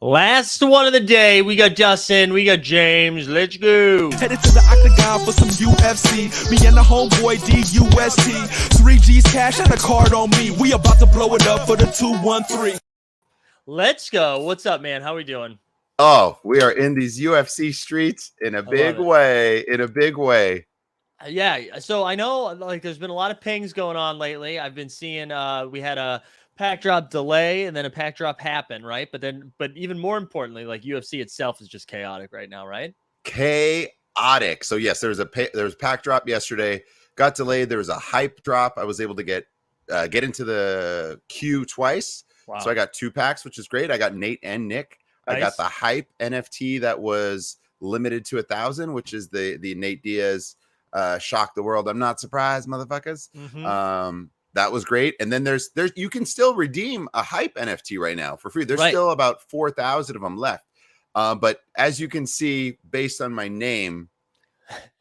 Last one of the day. We got Dustin. We got James. Let's go. Headed to the octagon for some UFC. Me and the homeboy DUST. 3G's cash and a card on me. We about to blow it up for the 213. Let's go. What's up, man? How we doing? Oh, we are in these UFC streets in a big way. In a big way. Yeah. So I know, like, there's been a lot of pings going on lately. I've been seeing. We had a pack drop delay and then a pack drop happen, right? But even more importantly, like UFC itself is just chaotic right now, right? Chaotic. So yes, there was pack drop yesterday. Got delayed. There was a hype drop. I was able to get into the queue twice. Wow. So I got 2 packs, which is great. I got Nate and Nick. Nice. I got the hype NFT that was limited to 1,000, which is the Nate Diaz shock the world. I'm not surprised, motherfuckers. Mm-hmm. That was great. And then there's you can still redeem a hype NFT right now for free. There's Right. still about 4,000 of them left. But as you can see, based on my name,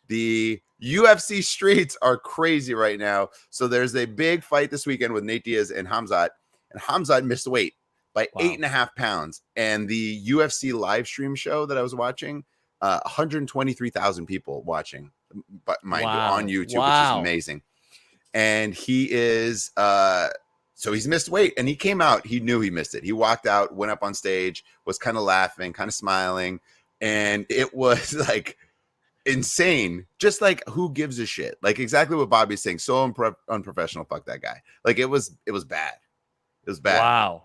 the UFC streets are crazy right now. So there's a big fight this weekend with Nate Diaz and Hamzat. And Hamzat missed weight by 8.5 pounds. And the UFC live stream show that I was watching, 123,000 people watching, but mind you, on YouTube, which is amazing. And he is so he's missed weight, and he came out, he knew he missed it. He walked out, went up on stage, was kind of laughing, kind of smiling, and it was like insane. Just like, who gives a shit? Like exactly what Bobby's saying. So unprofessional. Fuck that guy. Like it was bad. It was bad.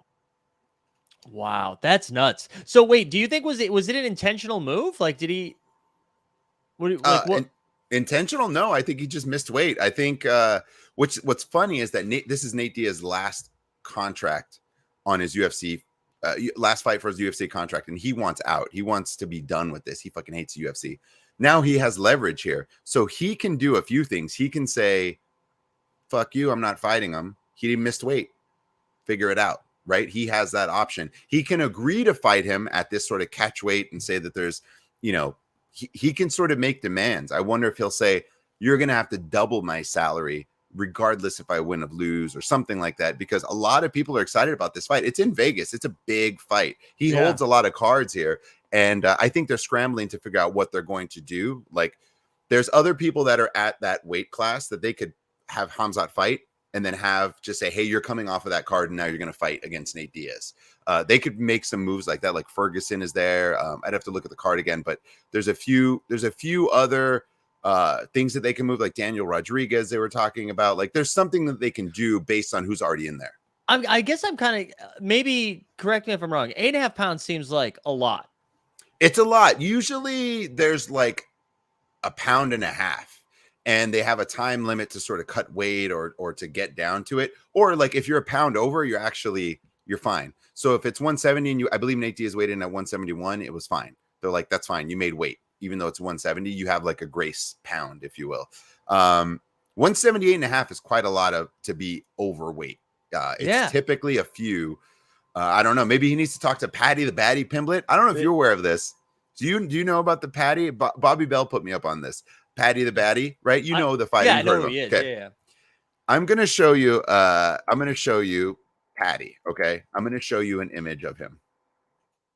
Wow, that's nuts. So wait, do you think was it an intentional move? Like, did he? What? Intentional? No, I think he just missed weight. I think what's funny is that this is Nate Diaz's last contract on his UFC, last fight for his UFC contract, and he wants out. He wants to be done with this. He fucking hates UFC. Now he has leverage here, so he can do a few things. He can say, "Fuck you, I'm not fighting him. He missed weight. Figure it out." Right? He has that option. He can agree to fight him at this sort of catch weight and say that there's, he can sort of make demands. I wonder if he'll say, you're going to have to double my salary regardless if I win or lose or something like that, because a lot of people are excited about this fight. It's in Vegas. It's a big fight. He holds a lot of cards here. And I think they're scrambling to figure out what they're going to do. Like, there's other people that are at that weight class that they could have Hamzat fight and then have just say, hey, you're coming off of that card and now you're going to fight against Nate Diaz. They could make some moves like that. Like Ferguson is there. I'd have to look at the card again, but there's a few other things that they can move, like Daniel Rodriguez they were talking about. Like there's something that they can do based on who's already in there. I guess I'm kind of, maybe correct me if I'm wrong. 8.5 pounds seems like a lot. It's a lot. Usually there's like 1.5 pounds. And they have a time limit to sort of cut weight or to get down to it. Or like if you're 1 pound over, you're fine. So if it's 170 and I believe Nate Diaz weighed in at 171, it was fine. They're like, that's fine. You made weight. Even though it's 170, you have like a grace pound, if you will. 178.5 is quite a lot to be overweight. It's typically a few. I don't know. Maybe he needs to talk to Patty the Batty Pimblett. I don't know if you're aware of this. Do you know about the Patty? Bobby Bell put me up on this. Patty the Batty, right? You know the fight. Yeah, I know who he is. Okay. Yeah. I'm gonna show you. I'm gonna show you Patty. Okay, I'm gonna show you an image of him.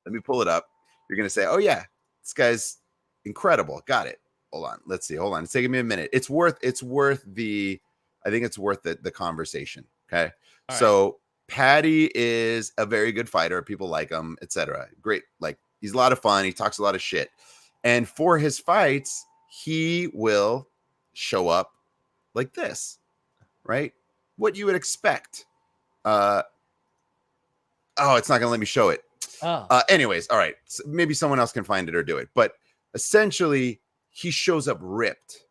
Let me pull it up. You're gonna say, "Oh yeah, this guy's incredible." Got it. Hold on. Let's see. Hold on. It's taking me a minute. It's worth the. I think it's worth the conversation. Okay. All so right. Patty is a very good fighter. People like him, etc. Great. Like he's a lot of fun. He talks a lot of shit, and for his fights, he will show up like this, right? What you would expect. It's not going to let me show it. Anyways, all right. So maybe someone else can find it or do it. But essentially, he shows up ripped.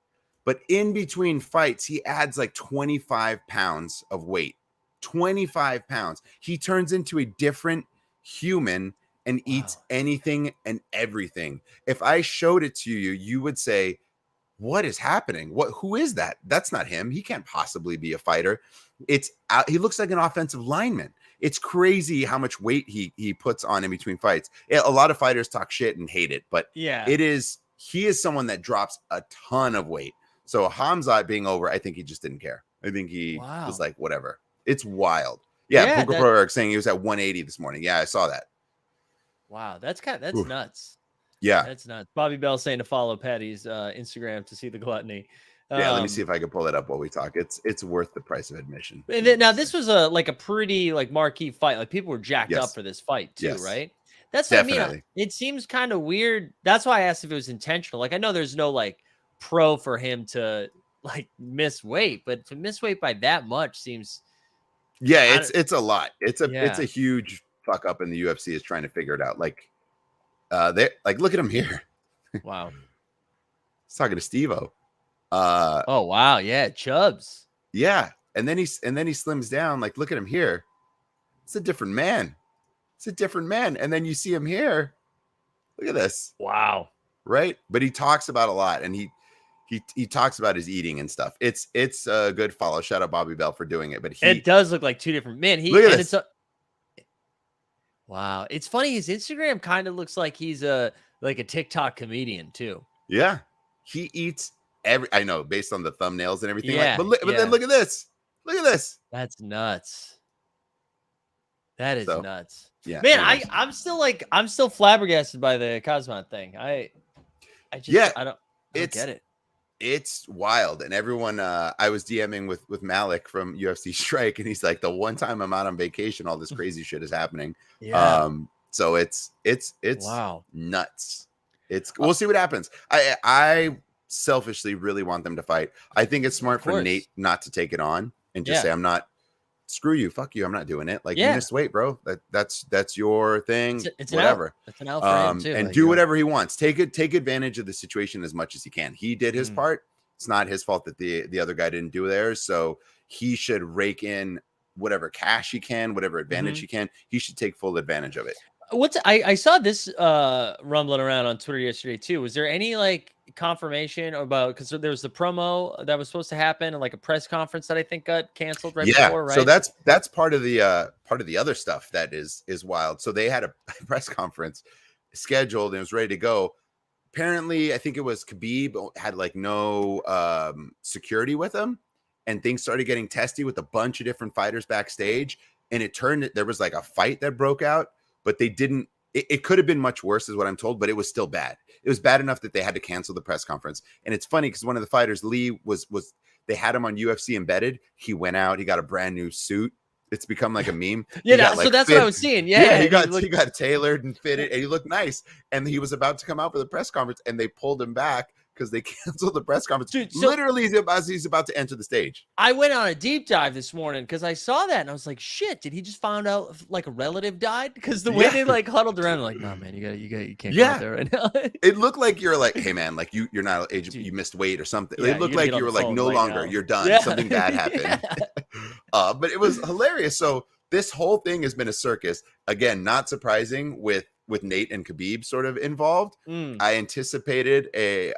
But in between fights, he adds like 25 pounds of weight. 25 pounds. He turns into a different human and eats anything and everything. If I showed it to you, you would say, what is happening? Who is that? That's not him. He can't possibly be a fighter. He looks like an offensive lineman. It's crazy how much weight he puts on in between fights. A lot of fighters talk shit and hate it, but he is someone that drops a ton of weight. So Hamzat being over, I think he just didn't care. I think he was like, whatever. It's wild. Yeah, Poker Pro Eric saying he was at 180 this morning. Yeah, I saw that. Wow, that's Oof. nuts. Yeah. That's nuts. Bobby Bell saying to follow Patty's Instagram to see the gluttony. Yeah, let me see if I can pull it up while we talk. It's worth the price of admission. And then now this was a pretty marquee fight. Like people were jacked up Yes. for this fight too, Yes. right? That's what I mean. Definitely. It seems kind of weird. That's why I asked if it was intentional. Like I know there's no pro for him to miss weight, but to miss weight by that much seems Yeah, it's a lot. It's Yeah. a huge fuck up, and the UFC is trying to figure it out. Like, they look at him here. wow. He's talking to Steve-O. Oh wow, yeah, Chubbs. Yeah, and then he slims down. Like, look at him here. It's a different man. It's a different man. And then you see him here. Look at this. Wow. Right? But he talks about a lot, and he talks about his eating and stuff. It's a good follow. Shout out Bobby Bell for doing it. But It does look like two different men. Look at this. Wow. It's funny. His Instagram kind of looks like he's a TikTok comedian too. Yeah. He eats I know, based on the thumbnails and everything. Yeah, but then look at this. Look at this. That's nuts. That is nuts. Yeah. Man, anyways. I'm still flabbergasted by the Cosmont thing. I don't get it. It's wild. And everyone, I was DMing with Malik from UFC Strike, and he's like, the one time I'm out on vacation, all this crazy shit is happening. Yeah. So it's wow, nuts. We'll see what happens. I selfishly really want them to fight. I think it's smart for Nate not to take it on and just say, screw you, fuck you, I'm not doing it. Like, you missed weight, bro. That's your thing. It's whatever. It's an out for him too. And do whatever he wants. Take advantage of the situation as much as he can. He did his part. It's not his fault that the other guy didn't do theirs. So he should rake in whatever cash he can, whatever advantage he can. He should take full advantage of it. I saw this rumbling around on Twitter yesterday too. Was there any confirmation about, because there was the promo that was supposed to happen and a press conference that I think got canceled before, right? So that's part of the other stuff that is wild. So they had a press conference scheduled and it was ready to go. Apparently, I think it was Khabib had no security with him, and things started getting testy with a bunch of different fighters backstage, and there was a fight that broke out. But they didn't. It could have been much worse, is what I'm told. But it was still bad. It was bad enough that they had to cancel the press conference. And it's funny because one of the fighters, Lee, was they had him on UFC Embedded. He went out. He got a brand new suit. It's become like a meme. So that's what I was seeing. Yeah, he got tailored and fitted, and he looked nice. And he was about to come out for the press conference, and they pulled him back because they canceled the press conference. Dude, literally, he's about to enter the stage. I went on a deep dive this morning because I saw that and I was like, "Shit! Did he just find out a relative died?" Because the way they huddled around, no man, you can't go out there right now. It looked like you're hey man, you're not age, you missed weight or something. Yeah, it looked like you were no longer. You're done. Something bad happened. But it was hilarious. So this whole thing has been a circus. Again, not surprising with Nate and Khabib sort of involved. I anticipated a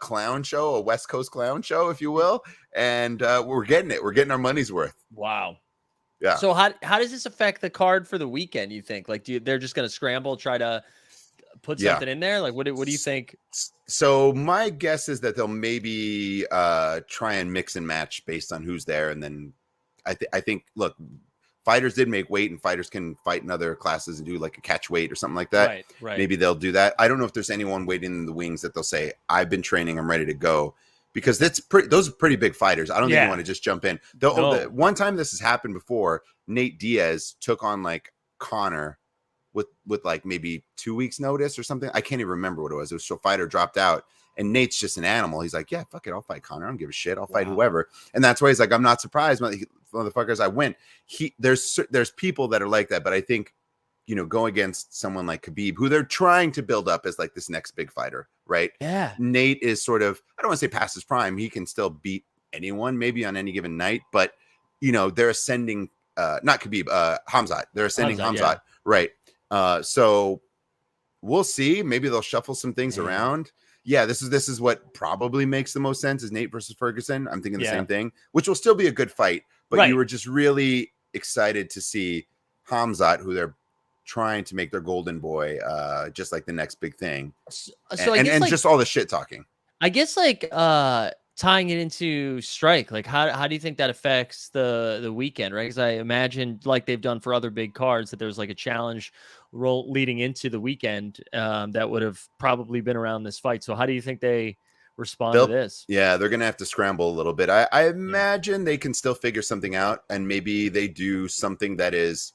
clown show, a West Coast clown show, if you will. And we're getting it. We're getting our money's worth. Wow. Yeah. So how does this affect the card for the weekend, you think? They're just going to scramble, try to put something in there? What do you think? So my guess is that they'll maybe try and mix and match based on who's there. And then I think, look, fighters did make weight, and fighters can fight in other classes and do a catch weight or something like that. Right. Maybe they'll do that. I don't know if there's anyone waiting in the wings that they'll say, I've been training, I'm ready to go. Because those are pretty big fighters. I don't think you want to just jump in. The one time this has happened before, Nate Diaz took on Connor with maybe 2 weeks notice or something. I can't even remember what it was. It was so fighter dropped out. And Nate's just an animal. He's like, yeah, fuck it. I'll fight Connor. I don't give a shit. I'll fight whoever. And that's why he's like, I'm not surprised. Motherfuckers, I win. There's people that are like that. But I think, go against someone like Khabib, who they're trying to build up as this next big fighter, right? Yeah. Nate is sort of, I don't want to say past his prime. He can still beat anyone maybe on any given night. But, they're ascending, not Khabib, Khamzat. They're ascending Khamzat, right? So we'll see. Maybe they'll shuffle some things around. Yeah, this is what probably makes the most sense is Nate versus Ferguson. I'm thinking the same thing, which will still be a good fight. But you were just really excited to see Khamzat, who they're trying to make their golden boy, just the next big thing. So I guess, just all the shit talking. I guess tying it into Strike, like how do you think that affects the weekend, right? Because I imagine, like they've done for other big cards, that there's like a challenge role leading into the weekend that would have probably been around this fight. So how do you think they respond to this? Yeah, they're gonna have to scramble a little bit. I Yeah. imagine they can still figure something out, and maybe they do something that is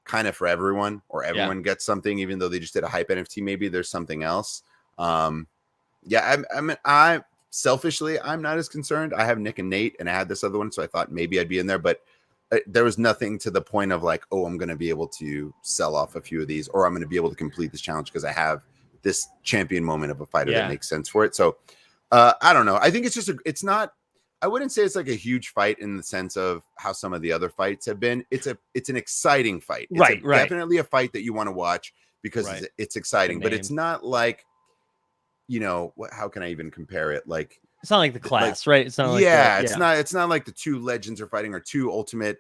kind of for everyone, or Yeah. everyone gets something, even though they just did a hype NFT. Maybe there's something else. Yeah, I selfishly, I'm not as concerned. I have Nick and Nate, and I had this other one, so I thought maybe I'd be in there, but there was nothing to the point of like, oh, I'm going to be able to sell off a few of these, or I'm going to be able to complete this challenge because I have this champion moment of a fighter that makes sense for it. So I don't know. I think it's just it's not. I wouldn't say it's like a huge fight in the sense of how some of the other fights have been. It's an exciting fight. It's definitely a fight that you want to watch because it's exciting, but it's not like, how can I even compare it? Like, it's not like the class, right? It's not like it's not like the two legends are fighting, or two ultimate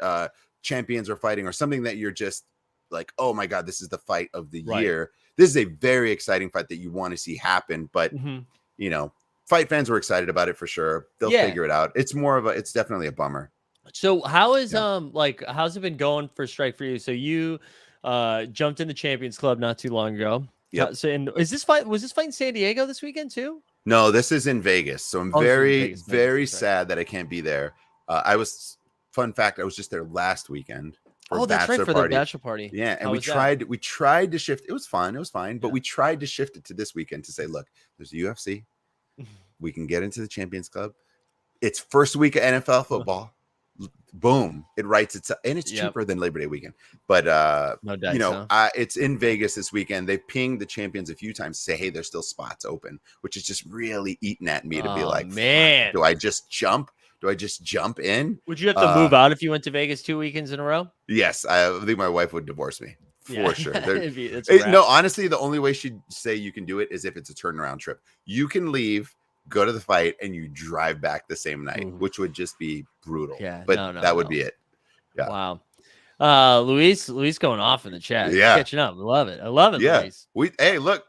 champions are fighting, or something that you're just like, oh my god, this is the fight of the year. This is a very exciting fight that you want to see happen, but fight fans were excited about it for sure. They'll figure it out. It's definitely a bummer. So how is how's it been going for Strike for you? So you jumped in the Champions Club not too long ago. Yeah. So was this fight in San Diego this weekend too? No, this is in Vegas. So I'm very sad that I can't be there. Fun fact, I was just there last weekend. That's right, for the bachelor party. Yeah, and we tried to shift. It was fine, but we tried to shift it to this weekend to say, look, there's the UFC. We can get into the Champions Club. It's first week of NFL football. Boom, it writes itself, and it's cheaper than Labor Day weekend. But no dice, it's in Vegas this weekend. They pinged the champions a few times to say, hey, there's still spots open, which is just really eating at me to be like, man, do I just jump in? Would you have to move out if you went to Vegas 2 weekends in a row? Yes, I think my wife would divorce me for sure. No, honestly, the only way she'd say you can do it is if it's a turnaround trip. You can leave, go to the fight, and you drive back the same night, which would just be brutal. Yeah, but that would be it. Yeah. Wow. Luis going off in the chat. Yeah, catching up. I love it. Yeah. Luis. Hey, look,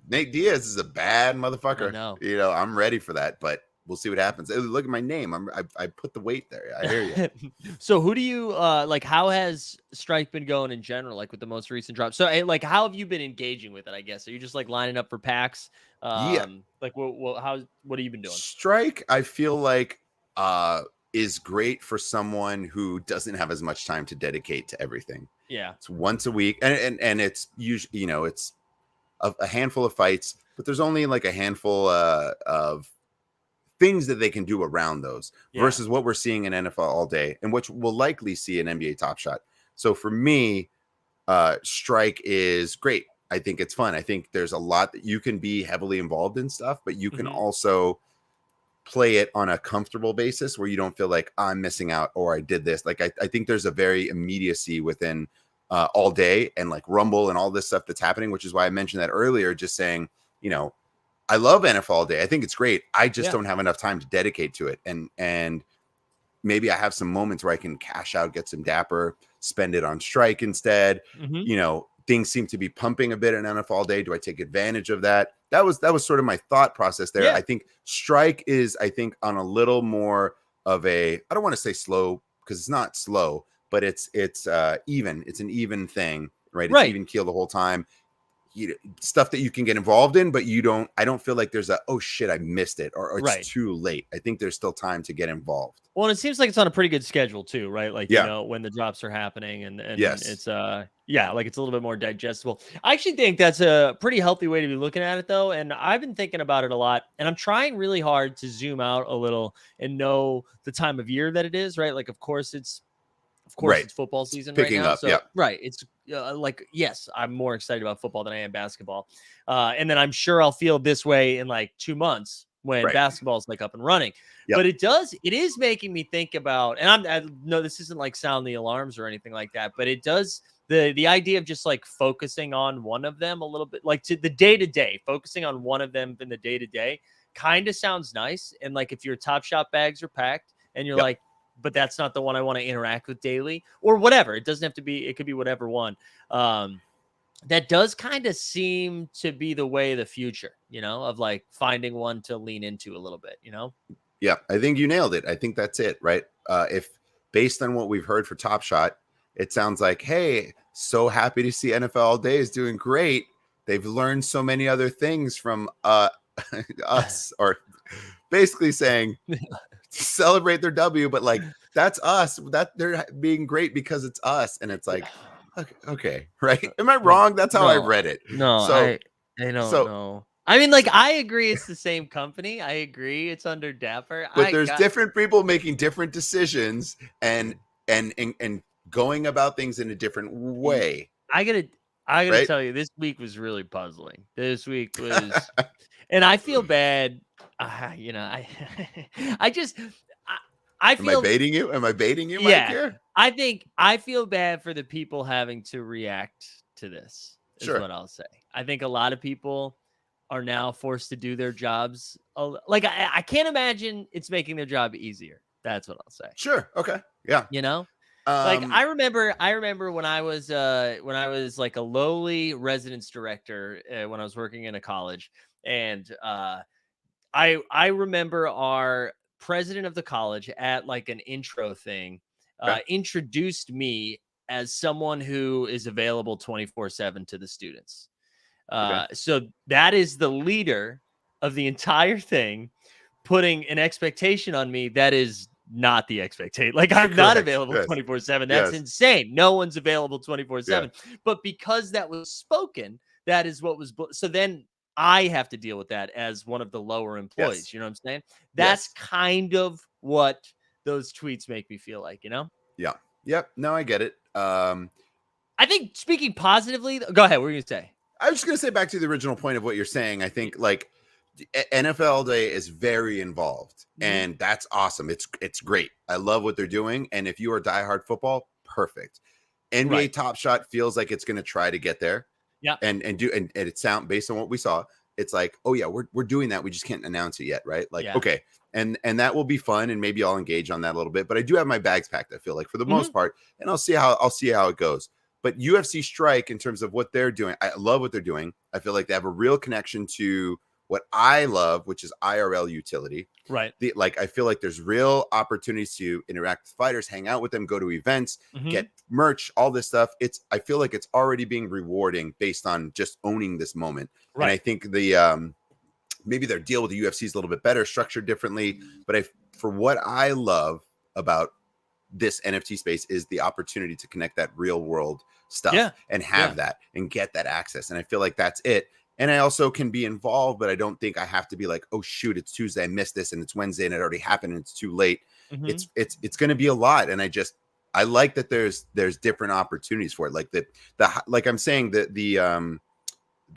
Nate Diaz is a bad motherfucker. I know. I'm ready for that, but we'll see what happens. Look at my name. I put the weight there. I hear you. So who do you like? How has Strike been going in general? Like with the most recent drop. So like, how have you been engaging with it? I guess, are you just like lining up for packs? Like what have you been doing? Strike, I feel like is great for someone who doesn't have as much time to dedicate to everything. Yeah, it's once a week, and it's usually it's a handful of fights, but there's only like a handful of things that they can do around those versus what we're seeing in NFL all day, and which we'll likely see in NBA Top Shot. So for me, Strike is great. I think it's fun. I think there's a lot that you can be heavily involved in stuff, but you can also play it on a comfortable basis where you don't feel like I'm missing out or I did this. Like I think there's a very immediacy within all day and like Rumble and all this stuff that's happening, which is why I mentioned that earlier, just saying, I love NFL all day. I think it's great. I just don't have enough time to dedicate to it. And maybe I have some moments where I can cash out, get some dapper, spend it on Strike instead. Things seem to be pumping a bit in NFL all day. Do I take advantage of that? That was sort of my thought process there. I think Strike is, on a little more of a, I don't want to say slow because it's not slow, but it's even. It's an even thing, right? It's even keel the whole time. Stuff that you can get involved in, but I don't feel like there's oh shit, I missed it, or it's too late. I think there's still time to get involved. Well, and it seems like it's on a pretty good schedule too, right? Like, when the drops are happening and it's like it's a little bit more digestible. I actually think that's a pretty healthy way to be looking at it though. And I've been thinking about it a lot, and I'm trying really hard to zoom out a little and know the time of year that it is, right? Like, of course it's football season picking right now. Up, so, it's like, yes, I'm more excited about football than I am basketball. And then I'm sure I'll feel this way in like 2 months when basketball is like up and running. But it is making me think about, and I know this isn't like sound the alarms or anything like that, but it does the idea of just like focusing on one of them a little bit, like to the day-to-day, focusing on one of them in the day-to-day kind of sounds nice. And like, if your Top Shot bags are packed and you're like, but that's not the one I want to interact with daily or whatever. It doesn't have to be, it could be whatever one. That does kind of seem to be the way of the future, of like finding one to lean into a little bit, Yeah, I think you nailed it. I think that's it, right? If based on what we've heard for Top Shot, it sounds like, hey, so happy to see NFL All Day is doing great. They've learned so many other things from us, or basically saying celebrate their W, but like that's us. That they're being great because it's us, and it's like, okay, right? Am I wrong? That's how I No, read it. no, So, I don't so, know. I mean, like, I agree it's the same company. I agree it's under Dapper. but there's different people making different decisions and going about things in a different way, I gotta right? tell you, this week was really puzzling. This week was, and I feel bad. You know, I just, I Am I feel, baiting you? Am I baiting you, Mike? yeah. Here, I think I feel bad for the people having to react to this. Is sure, what I'll say. I think a lot of people are now forced to do their jobs. Like I can't imagine it's making their job easier. That's what I'll say. sure, okay, yeah. You know, like Um, I remember when I was like a lowly residence director when I was working in a college, and I remember our president of the college at like an intro thing okay, introduced me as someone who is available 24/7 to the students. okay, So that is the leader of the entire thing, putting an expectation on me that is not the expectation. Like I'm not correct, available yes, 24/7. That's yes, insane. No one's available yeah, 24/7. But because that was spoken, that is what was. So then I have to deal with that as one of the lower yes, employees. You know what I'm saying? That's yes, kind of what those tweets make me feel like. You know? yeah, yep. No, I get it. I think speaking positively. Go ahead. What were you gonna say? I was just gonna say back to the original point of what you're saying. I think like NFL Day is very involved, Mhm. and that's awesome. It's great. I love what they're doing, and if you are diehard football, perfect. NBA Right. Top Shot feels like it's gonna try to get there, Yeah. and it sound based on what we saw. It's like, oh yeah, we're doing that. We just can't announce it yet, right? Like, Yeah. okay, and that will be fun, and maybe I'll engage on that a little bit. But I do have my bags packed. I feel like for the Mhm. most part, and I'll see how it goes. But UFC Strike, in terms of what they're doing, I love what they're doing. I feel like they have a real connection to what I love, which is IRL utility. Right. I feel like there's real opportunities to interact with fighters, hang out with them, go to events, Mhm. get merch, all this stuff. I feel like it's already being rewarding based on just owning this moment. And I Right. think the maybe their deal with the UFC is a little bit better, structured differently. But for what I love about this NFT space is the opportunity to connect that real world stuff Yeah. and have Yeah. that and get that access. And I feel like that's it. And I also can be involved, but I don't think I have to be like, oh shoot, it's Tuesday, I missed this, and it's Wednesday and it already happened and it's too late. Mhm. It's going to be a lot. And I like that there's different opportunities for it. Like like I'm saying the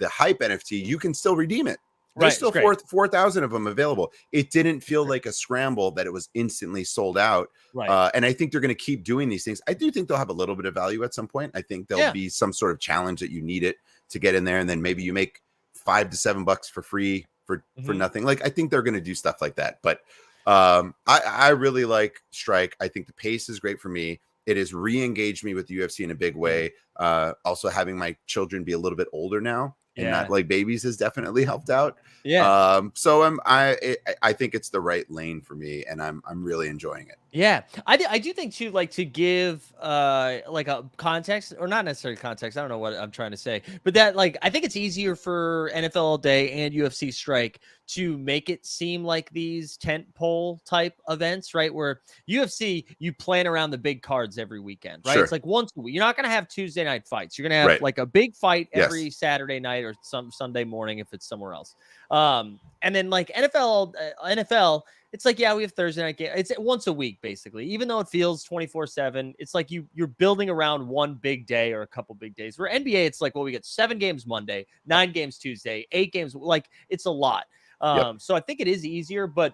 hype NFT, you can still redeem it. There's Right. It's still great. 4,000 of them available. It didn't feel like a scramble that it was instantly sold out. Right. And I think they're going to keep doing these things. I do think they'll have a little bit of value at some point. I think there'll Yeah. be some sort of challenge that you need it to get in there, and then maybe you make $5 to $7 for free for Mhm. nothing. Like I think they're going to do stuff like that. But I really like Strike. I think the pace is great for me. It has re-engaged me with the UFC in a big way. Also, having my children be a little bit older now and not Yeah. like babies has definitely helped out. Yeah. So I think it's the right lane for me, and I'm really enjoying it. Yeah. I do think too, like to give like a context, or not necessarily context. I don't know what I'm trying to say, but that like I think it's easier for NFL All Day and UFC Strike to make it seem like these tent pole type events, right? Where UFC, you plan around the big cards every weekend, right? It's Sure. like once a week. You're not going to have Tuesday night fights. You're going to have Right. like a big fight every Yes. Saturday night or some Sunday morning if it's somewhere else. And then like NFL, it's like, yeah, we have Thursday night game. It's once a week, basically. Even though it feels 24/7, it's like you're building around one big day or a couple big days. Where NBA, it's like, well, we get 7 games Monday, 9 games Tuesday, 8 games. Like it's a lot. Yep. So I think it is easier, but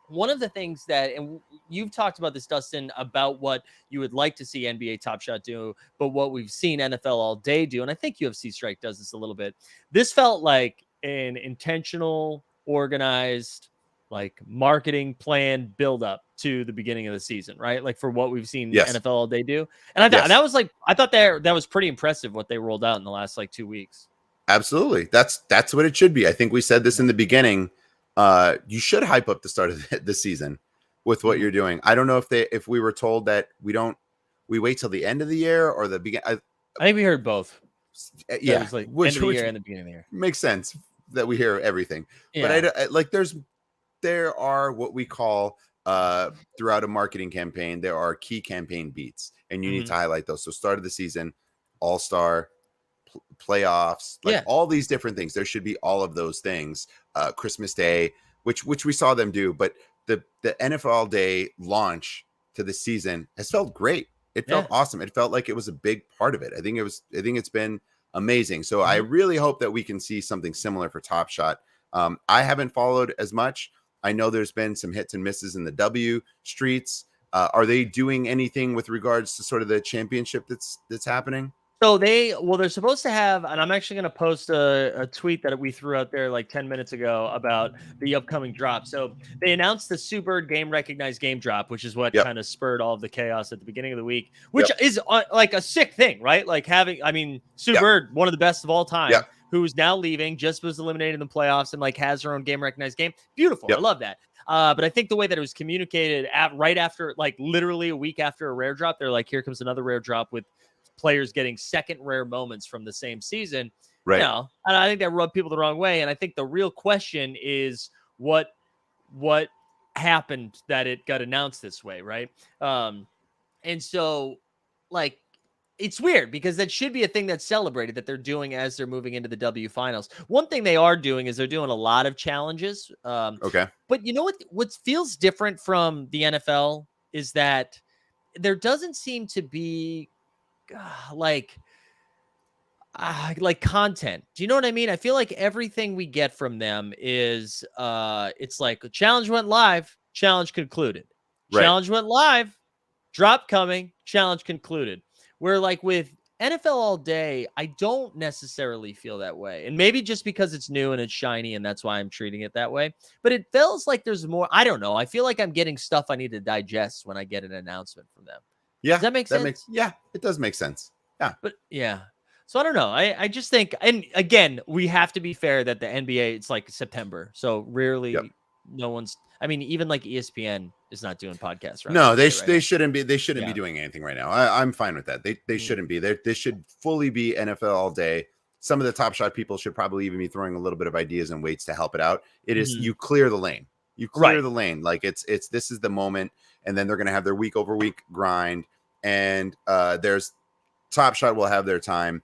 one of the things that, and you've talked about this, Dustin, about what you would like to see NBA Top Shot do, but what we've seen NFL All Day do, and I think UFC Strike does this a little bit. This felt like an intentional, organized, like marketing plan build up to the beginning of the season, right? Like for what we've seen Yes. NFL All Day do. And I thought Yes. that was like, I thought that was pretty impressive what they rolled out in the last like 2 weeks. Absolutely. That's what it should be. I think we said this in the beginning. you should hype up the start of the season with what Mhm. you're doing. I don't know if we were told that we wait till the end of the year or the begin. I think we heard both. That it Yeah, was like which end of the year and the beginning of the year. makes sense that we hear everything. But Yeah. like there are what we call throughout a marketing campaign, there are key campaign beats, and you need Mhm. to highlight those. So start of the season, all-star, playoffs, like Yeah. all these different things. There should be all of those things. Christmas Day, which we saw them do, but the NFL Day launch to the season has felt great. It felt Yeah. awesome. It felt like it was a big part of it. I think it's been amazing. So I Mhm. really hope that we can see something similar for Top Shot. I haven't followed as much. I know there's been some hits and misses in the W streets. Are they doing anything with regards to sort of the championship that's happening? So they're supposed to have, and I'm actually going to post a tweet that we threw out there like 10 minutes ago about the upcoming drop. So they announced the Super Game Recognized Game Drop, which is what Yep. kind of spurred all of the chaos at the beginning of the week, Yep. which is like a sick thing, right? Like Sue Yep. Bird, one of the best of all time, Yep. who's now leaving, just was eliminated in the playoffs and like has her own Game Recognized Game. Beautiful. Yep. I love that. But I think the way that it was communicated right after, like literally a week after a rare drop, they're like, here comes another rare drop with players getting second rare moments from the same season, Right. you know, and I think that rubbed people the wrong way. And I think the real question is what happened that it got announced this way, right? And so, like, it's weird because that should be a thing that's celebrated that they're doing as they're moving into the W finals. One thing they are doing is they're doing a lot of challenges. Okay. But you know what feels different from the NFL is that there doesn't seem to be like content. Do you know what I mean? I feel like everything we get from them is it's like a challenge went live, challenge concluded. Right. Challenge went live, drop coming, challenge concluded. Where like with NFL All Day, I don't necessarily feel that way. And maybe just because it's new and it's shiny and that's why I'm treating it that way. But it feels like there's more. I don't know. I feel like I'm getting stuff I need to digest when I get an announcement from them. Yeah. Does that make sense? Yeah, it does make sense. Yeah. But yeah. So I don't know. I just think, and again, we have to be fair that the NBA, it's like September. So rarely no one's, I mean, even like ESPN is not doing podcasts. No, they right shouldn't be. They shouldn't Yeah. be doing anything right now. I'm fine with that. They shouldn't be. This should fully be NFL All Day. Some of the Top Shot people should probably even be throwing a little bit of ideas and weights to help it out. It is you clear the lane. You clear the lane. Like it's this is the moment, and then they're gonna have their week over week grind. And there's Top Shot will have their time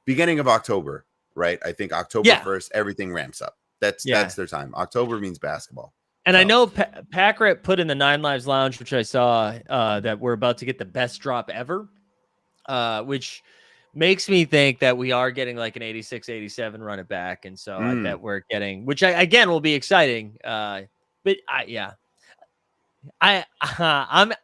beginning of October, right? I think October 1st, everything ramps up. That's their time. October means basketball. And I know Packrat put in the 9 Lives Lounge, which I saw that we're about to get the best drop ever, which makes me think that we are getting like an 86, 87 run it back. And so I bet we're getting, which again will be exciting. But I'm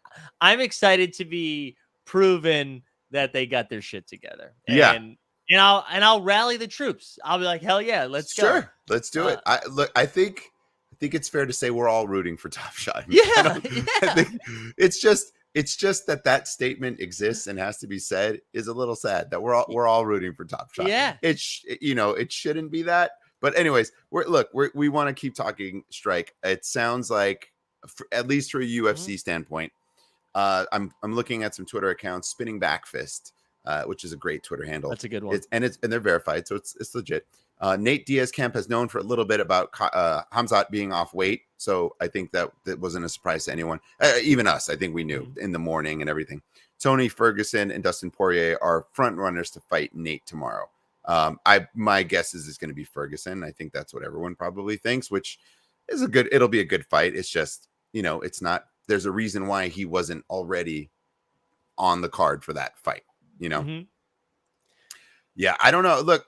excited to be proven that they got their shit together. And I'll rally the troops. I'll be like, hell yeah, let's go. Sure, let's do it. I think it's fair to say we're all rooting for Top Shot. I think it's just that statement exists and has to be said is a little sad that we're all rooting for Top Shot. Yeah, it shouldn't be that. But anyways, we want to keep talking strike. It sounds like, at least for a UFC standpoint, I'm looking at some Twitter accounts. Spinning Back Fist, which is a great Twitter handle. That's a good one. And they're verified, so it's legit. Nate Diaz camp has known for a little bit about Hamzat being off weight, so I think that wasn't a surprise to anyone, even us. I think we knew in the morning and everything. Tony Ferguson and Dustin Poirier are front runners to fight Nate tomorrow. My guess is it's going to be Ferguson. I think that's what everyone probably thinks, which is it'll be a good fight. It's just, it's not. There's a reason why he wasn't already on the card for that fight. Yeah, I don't know. Look,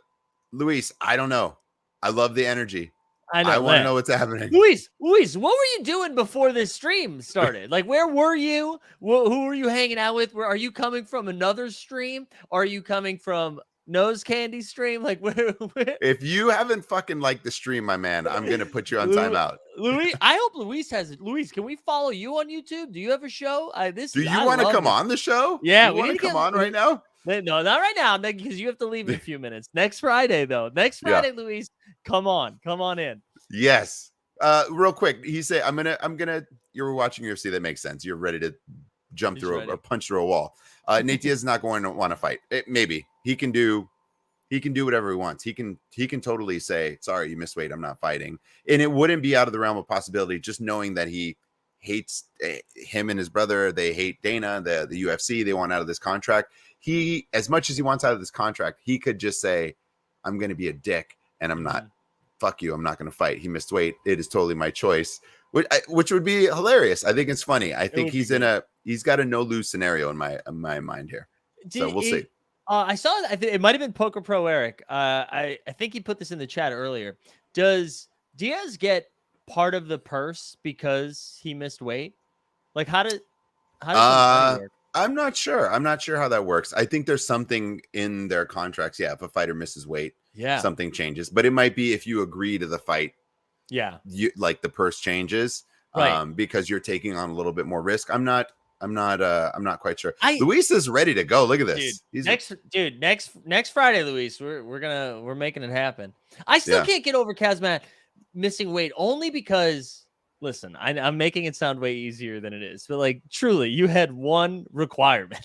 Luis, I don't know. I love the energy. I want to know what's happening. Luis, what were you doing before this stream started? Like, where were you? Who were you hanging out with? Are you coming from another stream? Are you coming from Nose Candy stream? Like, where? If you haven't fucking liked the stream, my man, I'm going to put you on timeout. Luis, I hope Luis has it. Luis, can we follow you on YouTube? Do you have a show? Do you want to come on the show? Yeah. We want to come on right now? No, not right now, because you have to leave in a few minutes. Next Friday, though. Next Friday, Luis, come on in. Yes. Real quick, he said, I'm gonna. You're watching UFC. That makes sense. You're ready to jump He's through ready. or punch through a wall. Nate Diaz is not going to want to fight. Maybe he can do whatever he wants. He can totally say, sorry, you missed weight, I'm not fighting. And it wouldn't be out of the realm of possibility, just knowing that he hates him and his brother. They hate Dana, the UFC. They want out of this contract. He, as much as he wants out of this contract, he could just say, I'm going to be a dick and I'm not. Fuck you. I'm not going to fight. He missed weight. It is totally my choice, which would be hilarious. I think it's funny. I think he's got a no lose scenario in my mind here. So we'll see. I saw I think it might have been Poker Pro Eric. I think he put this in the chat earlier. Does Diaz get part of the purse because he missed weight? Like how does that work? I'm not sure. I'm not sure how that works. I think there's something in their contracts. Yeah, if a fighter misses weight, something changes. But it might be if you agree to the fight. Yeah, like the purse changes, right? Because you're taking on a little bit more risk. I'm not quite sure. Luis is ready to go. Look at this. Next Friday, Luis, we're making it happen. I still can't get over Kazmat missing weight only because. Listen, I'm making it sound way easier than it is, but like truly, you had one requirement.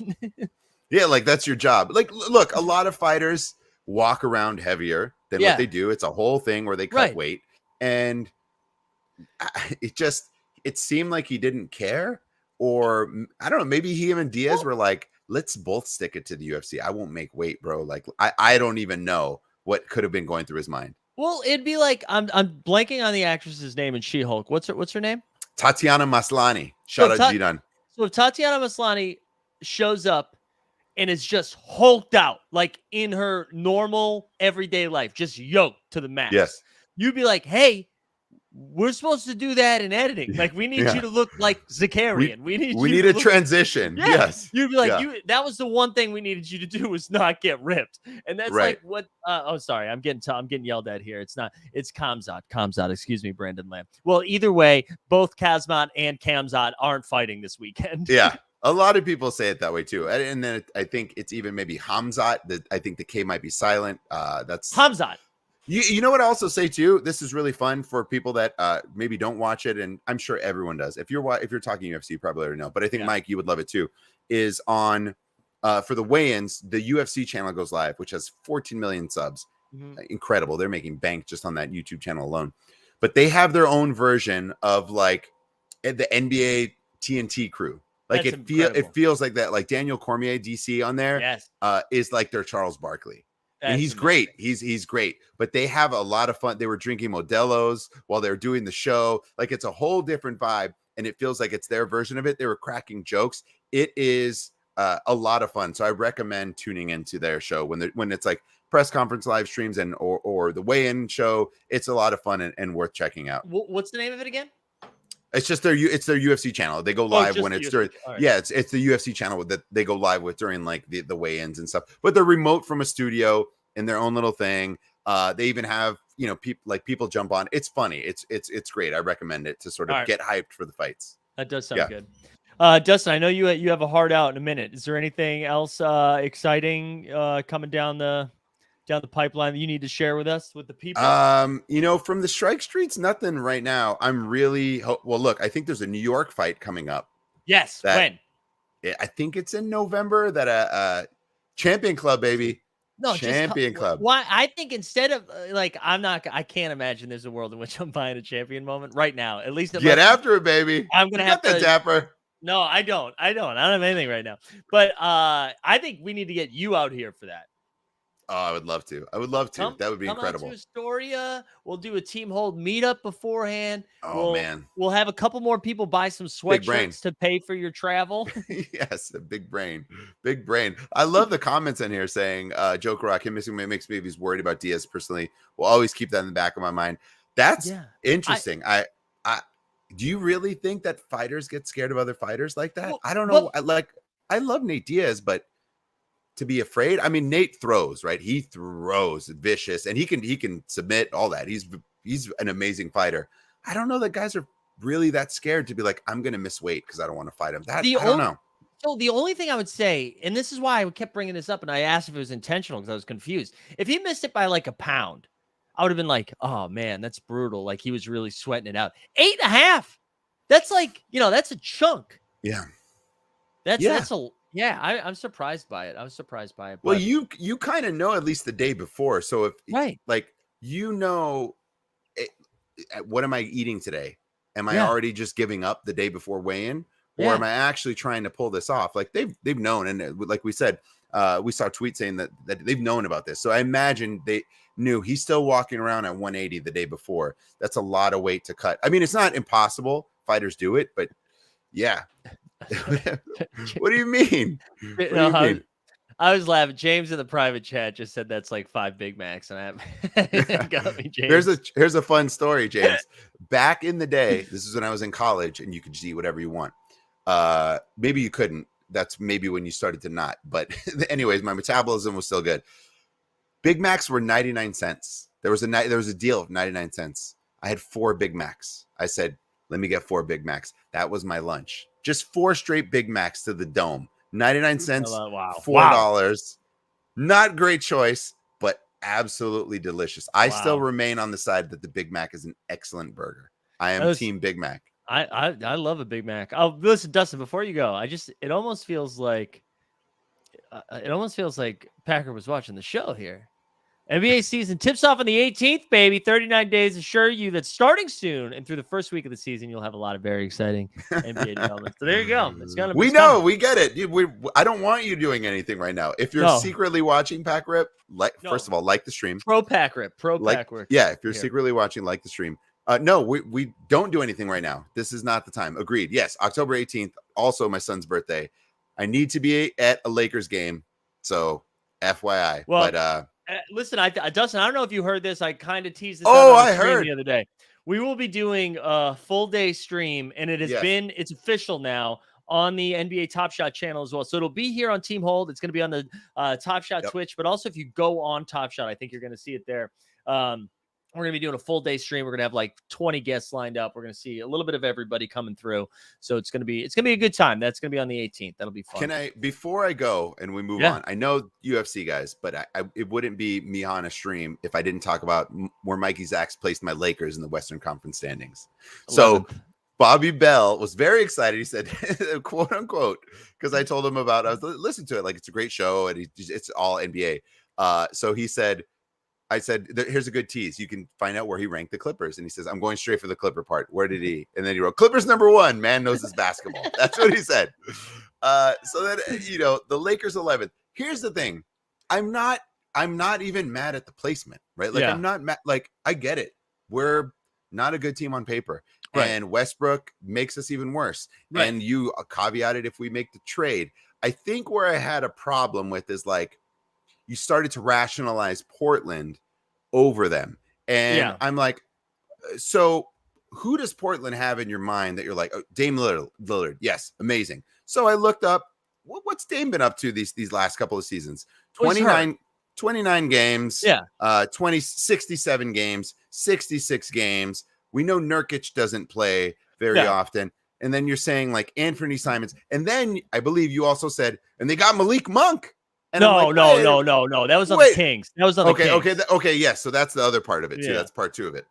Yeah, like that's your job. Like, look, a lot of fighters walk around heavier than what they do. It's a whole thing where they cut weight, and it seemed like he didn't care, or I don't know. Maybe he and Diaz were like, let's both stick it to the UFC. I won't make weight, bro. Like, I don't even know what could have been going through his mind. Well, it'd be like I'm blanking on the actress's name in She-Hulk. What's her name? Tatiana Maslany. Shout out G-Dun. So if Tatiana Maslany shows up and is just hulked out, like in her normal everyday life, just yoked to the max, you'd be like, hey, we're supposed to do that in editing. Like, we need you to look like Zakarian. We need a transition. Yeah. Yes. You'd be like, that was the one thing we needed you to do was not get ripped. And that's like what, sorry, I'm getting yelled at here. It's Kamzat. Excuse me, Brandon Lamb. Well, either way, both Kazmat and Kamzat aren't fighting this weekend. Yeah. A lot of people say it that way too. And then I think it's even maybe Hamzat. I think the K might be silent. That's Hamzat. You know what I also say too? This is really fun for people that maybe don't watch it, and I'm sure everyone does. If you're talking UFC, you probably already know. But I think Mike, you would love it too. Is on for the weigh-ins, the UFC channel goes live, which has 14 million subs. Incredible! They're making bank just on that YouTube channel alone. But they have their own version of like the NBA TNT crew. Like it feels like that. Like Daniel Cormier, DC on there, is like their Charles Barkley. And he's great. He's great. But they have a lot of fun. They were drinking Modelo's while they were doing the show. Like it's a whole different vibe. And it feels like it's their version of it. They were cracking jokes. It is a lot of fun. So I recommend tuning into their show when it's like press conference live streams and or the weigh-in show. It's a lot of fun and worth checking out. What's the name of it again? It's just their UFC channel. They go live when it's during. Right. Yeah, it's the UFC channel that they go live with during like the weigh-ins and stuff. But they're remote from a studio in their own little thing. They even have people jump on. It's funny. It's great. I recommend it to sort of get hyped for the fights. That does sound good. Dustin, I know you have a heart out in a minute. Is there anything else exciting coming down the pipeline that you need to share with us, with the people? From the Strike Streets, nothing right now. I'm really well. Look, I think there's a New York fight coming up. Yes, when? I think it's in November. That Champion Club, baby. No, Champion Club. Why? I think instead of I can't imagine there's a world in which I'm buying a champion moment right now. At least get after it, baby. I'm gonna have to dapper. No, I don't. I don't have anything right now. But I think we need to get you out here for that. Oh, I would love to. That would be incredible. Come out to Astoria. We'll do a team hold meetup beforehand. Man. We'll have a couple more people buy some sweatshirts to pay for your travel. Yes, a big brain. Big brain. I love the comments in here saying, Joke Rock, him missing weight makes me worried about Diaz personally. We'll always keep that in the back of my mind. That's interesting. I do you really think that fighters get scared of other fighters like that? Well, I don't know. I love Nate Diaz, but to be afraid. I mean, Nate throws, right? He throws vicious, and he can submit all that. He's an amazing fighter. I don't know that guys are really that scared to be like, I'm going to miss weight because I don't want to fight him. I don't know. So the only thing I would say, and this is why I kept bringing this up, and I asked if it was intentional because I was confused. If he missed it by like a pound, I would have been like, oh man, that's brutal. Like he was really sweating it out. 8.5. That's like, that's a chunk. Yeah. That's I'm surprised by it. I was surprised by it. Well, But you kind of know at least the day before. So if right. like what am I eating today? Am I already just giving up the day before weigh-in, or am I actually trying to pull this off? Like they've known, and like we said, we saw a tweet saying that they've known about this. So I imagine they knew he's still walking around at 180 the day before. That's a lot of weight to cut. I mean, it's not impossible. Fighters do it, but yeah. What do you mean? What do you mean? I was laughing. James in the private chat just said that's like 5 Big Macs, and that got me, James. Here's a fun story, James. Back in the day, this is when I was in college, and you could just eat whatever you want. Maybe you couldn't. That's maybe when you started to not. But anyways, my metabolism was still good. Big Macs were 99 cents. There was a deal of 99 cents. I had 4 Big Macs. I said, let me get 4 Big Macs. That was my lunch. Just 4 straight Big Macs to the dome. 99 cents, wow. $4. Wow. Not great choice, but absolutely delicious. I still remain on the side that the Big Mac is an excellent burger. I am team Big Mac. I love a Big Mac. Oh, listen, Dustin, before you go, it almost feels like Packer was watching the show here. NBA season tips off on the 18th, baby. 39 days assure you that starting soon and through the first week of the season, you'll have a lot of very exciting NBA developments. So there you go. It's gonna. We know, we get it. I don't want you doing anything right now. If you're secretly watching Pack Rip, first of all, like the stream. Pro Pack Rip. Yeah, if you're secretly watching, like the stream. No, we don't do anything right now. This is not the time. Agreed. Yes, October 18th, also my son's birthday. I need to be at a Lakers game, so FYI. Well, but listen, Dustin, I don't know if you heard this. I kind of teased this I heard the other day. We will be doing a full day stream, and it's official now on the NBA Top Shot channel as well. So it'll be here on Team Hold. It's going to be on the Top Shot Twitch, but also if you go on Top Shot, I think you're going to see it there. We're going to be doing a full day stream. We're going to have like 20 guests lined up. We're going to see a little bit of everybody coming through. So it's going to be a good time. That's going to be on the 18th. That'll be fun. Before I go and we move on, I know UFC guys, but it wouldn't be me on a stream if I didn't talk about where Mikey Zacks placed my Lakers in the Western Conference standings. 11th. So Bobby Bell was very excited. He said, quote unquote, because I told him I was listening to it. Like, it's a great show and it's all NBA. So he said, I said, here's a good tease. You can find out where he ranked the Clippers. And he says, I'm going straight for the Clipper part. Where did he? And then he wrote, Clippers #1. Man knows his basketball. That's what he said. So then, the Lakers 11th. Here's the thing. I'm not even mad at the placement, right? Like, I'm not mad. Like, I get it. We're not a good team on paper. Right. And Westbrook makes us even worse. Right. And you caveated if we make the trade. I think where I had a problem with is like, you started to rationalize Portland over them. And I'm like, so who does Portland have in your mind that you're like, oh, Dame Lillard? Yes, amazing. So I looked up, what's Dame been up to these last couple of seasons? 29 games, 67 games, 66 games. We know Nurkic doesn't play very often. And then you're saying like Anthony Simons. And then I believe you also said, and they got Malik Monk. And no. That was on the Kings. That was on the Kings. Okay. Yes. So that's the other part of it too. Yeah. That's part 2 of it.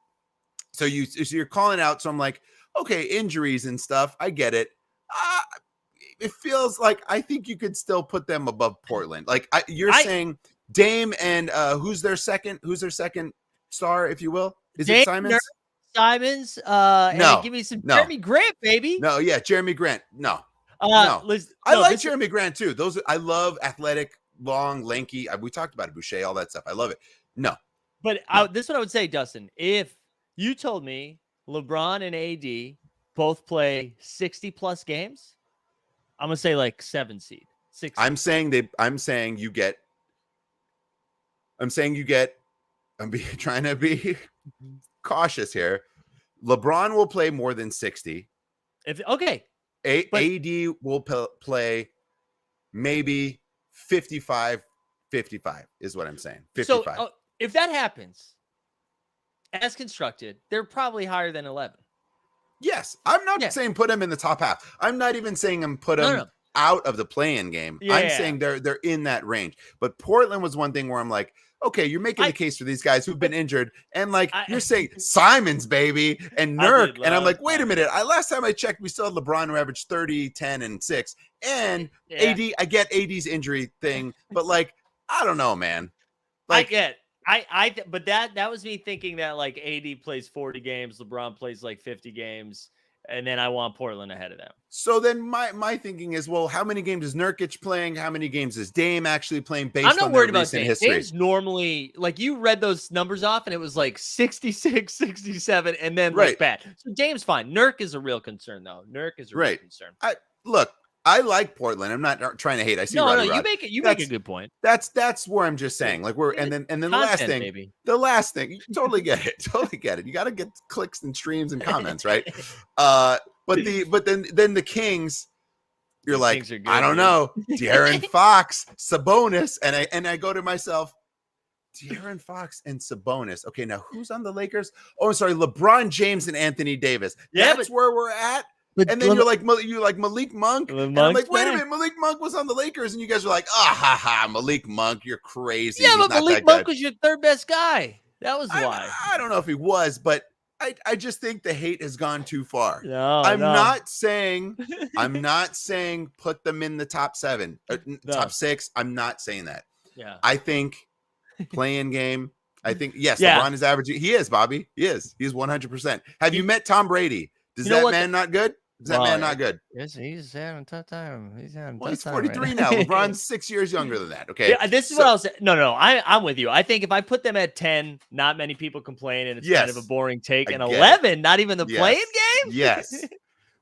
So you're calling out. So I'm like, okay, injuries and stuff. I get it. It feels like I think you could still put them above Portland. Like you're saying Dame and who's their second star, if you will? Is it Simons? Simons. No. Give me some Jeremy Grant, baby. No. Yeah. Jeremy Grant. No. I like Jeremy Grant too. I love athletic, long, lanky. We talked about it, Boucher, all that stuff. I love it. No. But this is what I would say, Dustin. If you told me LeBron and AD both play 60+ games, I'm going to say like 7 seed. 6. I'm saying you get I'm trying to be cautious here. LeBron will play more than 60. AD will play maybe 55 is what I'm saying. 55. So if that happens, as constructed, they're probably higher than 11. Yes. I'm not saying put them in the top half. I'm not even saying put them out of the play-in game. I'm saying they're in that range. But Portland was one thing where I'm like, okay, you're making the case for these guys who've been injured, and like you're saying Simons, baby, and I Nurk, did and I'm love like, wait a minute. Last time I checked, we still had LeBron who averaged 30, 10, and 6, and Yeah. AD. I get AD's injury thing, but like, I don't know, man. I get. But that was me thinking that like AD plays 40 games, LeBron plays like 50 games, and then I want Portland ahead of them. So then my thinking is, well, how many games is Nurkic playing? How many games is Dame actually playing based I'm not on worried their about recent Dame. history? Dame's normally, like, you read those numbers off and it was like 66, 67, and then like bad. So Dame's fine. Nurk is a real concern, though. Nurk is a real concern. I like Portland. I'm not trying to hate. I see. No, you make it. You make a good point. That's where I'm just saying. Like and then the last thing, baby. the last thing. You totally get it. Totally get it. You got to get clicks and streams and comments, right? But then the Kings. You're like, good, I don't know, De'Aaron Fox, Sabonis, and I go to myself, De'Aaron Fox and Sabonis. Okay, now who's on the Lakers? Oh, I'm sorry, LeBron James and Anthony Davis. That's where we're at. And then you're like Malik Monk. And I'm like, wait a minute, Malik Monk was on the Lakers, and you guys are like, Malik Monk, you're crazy. Yeah, but Malik Monk was your third best guy. That was why. I don't know if he was, but I just think the hate has gone too far. I'm not saying put them in the top 7, top 6. I'm not saying that. Yeah. I think playing game. I think LeBron is averaging. He is, Bobby. He is. He's 100%. Have you met Tom Brady? Is that man not good? Is that man not good? Yes, he's having a tough time. He's 43 right now. LeBron's 6 years younger than that. Okay. Yeah, this is what I was saying. No, I'm with you. I think if I put them at 10, not many people complain, and it's kind of a boring take. And 11, not even the playing game. Yes.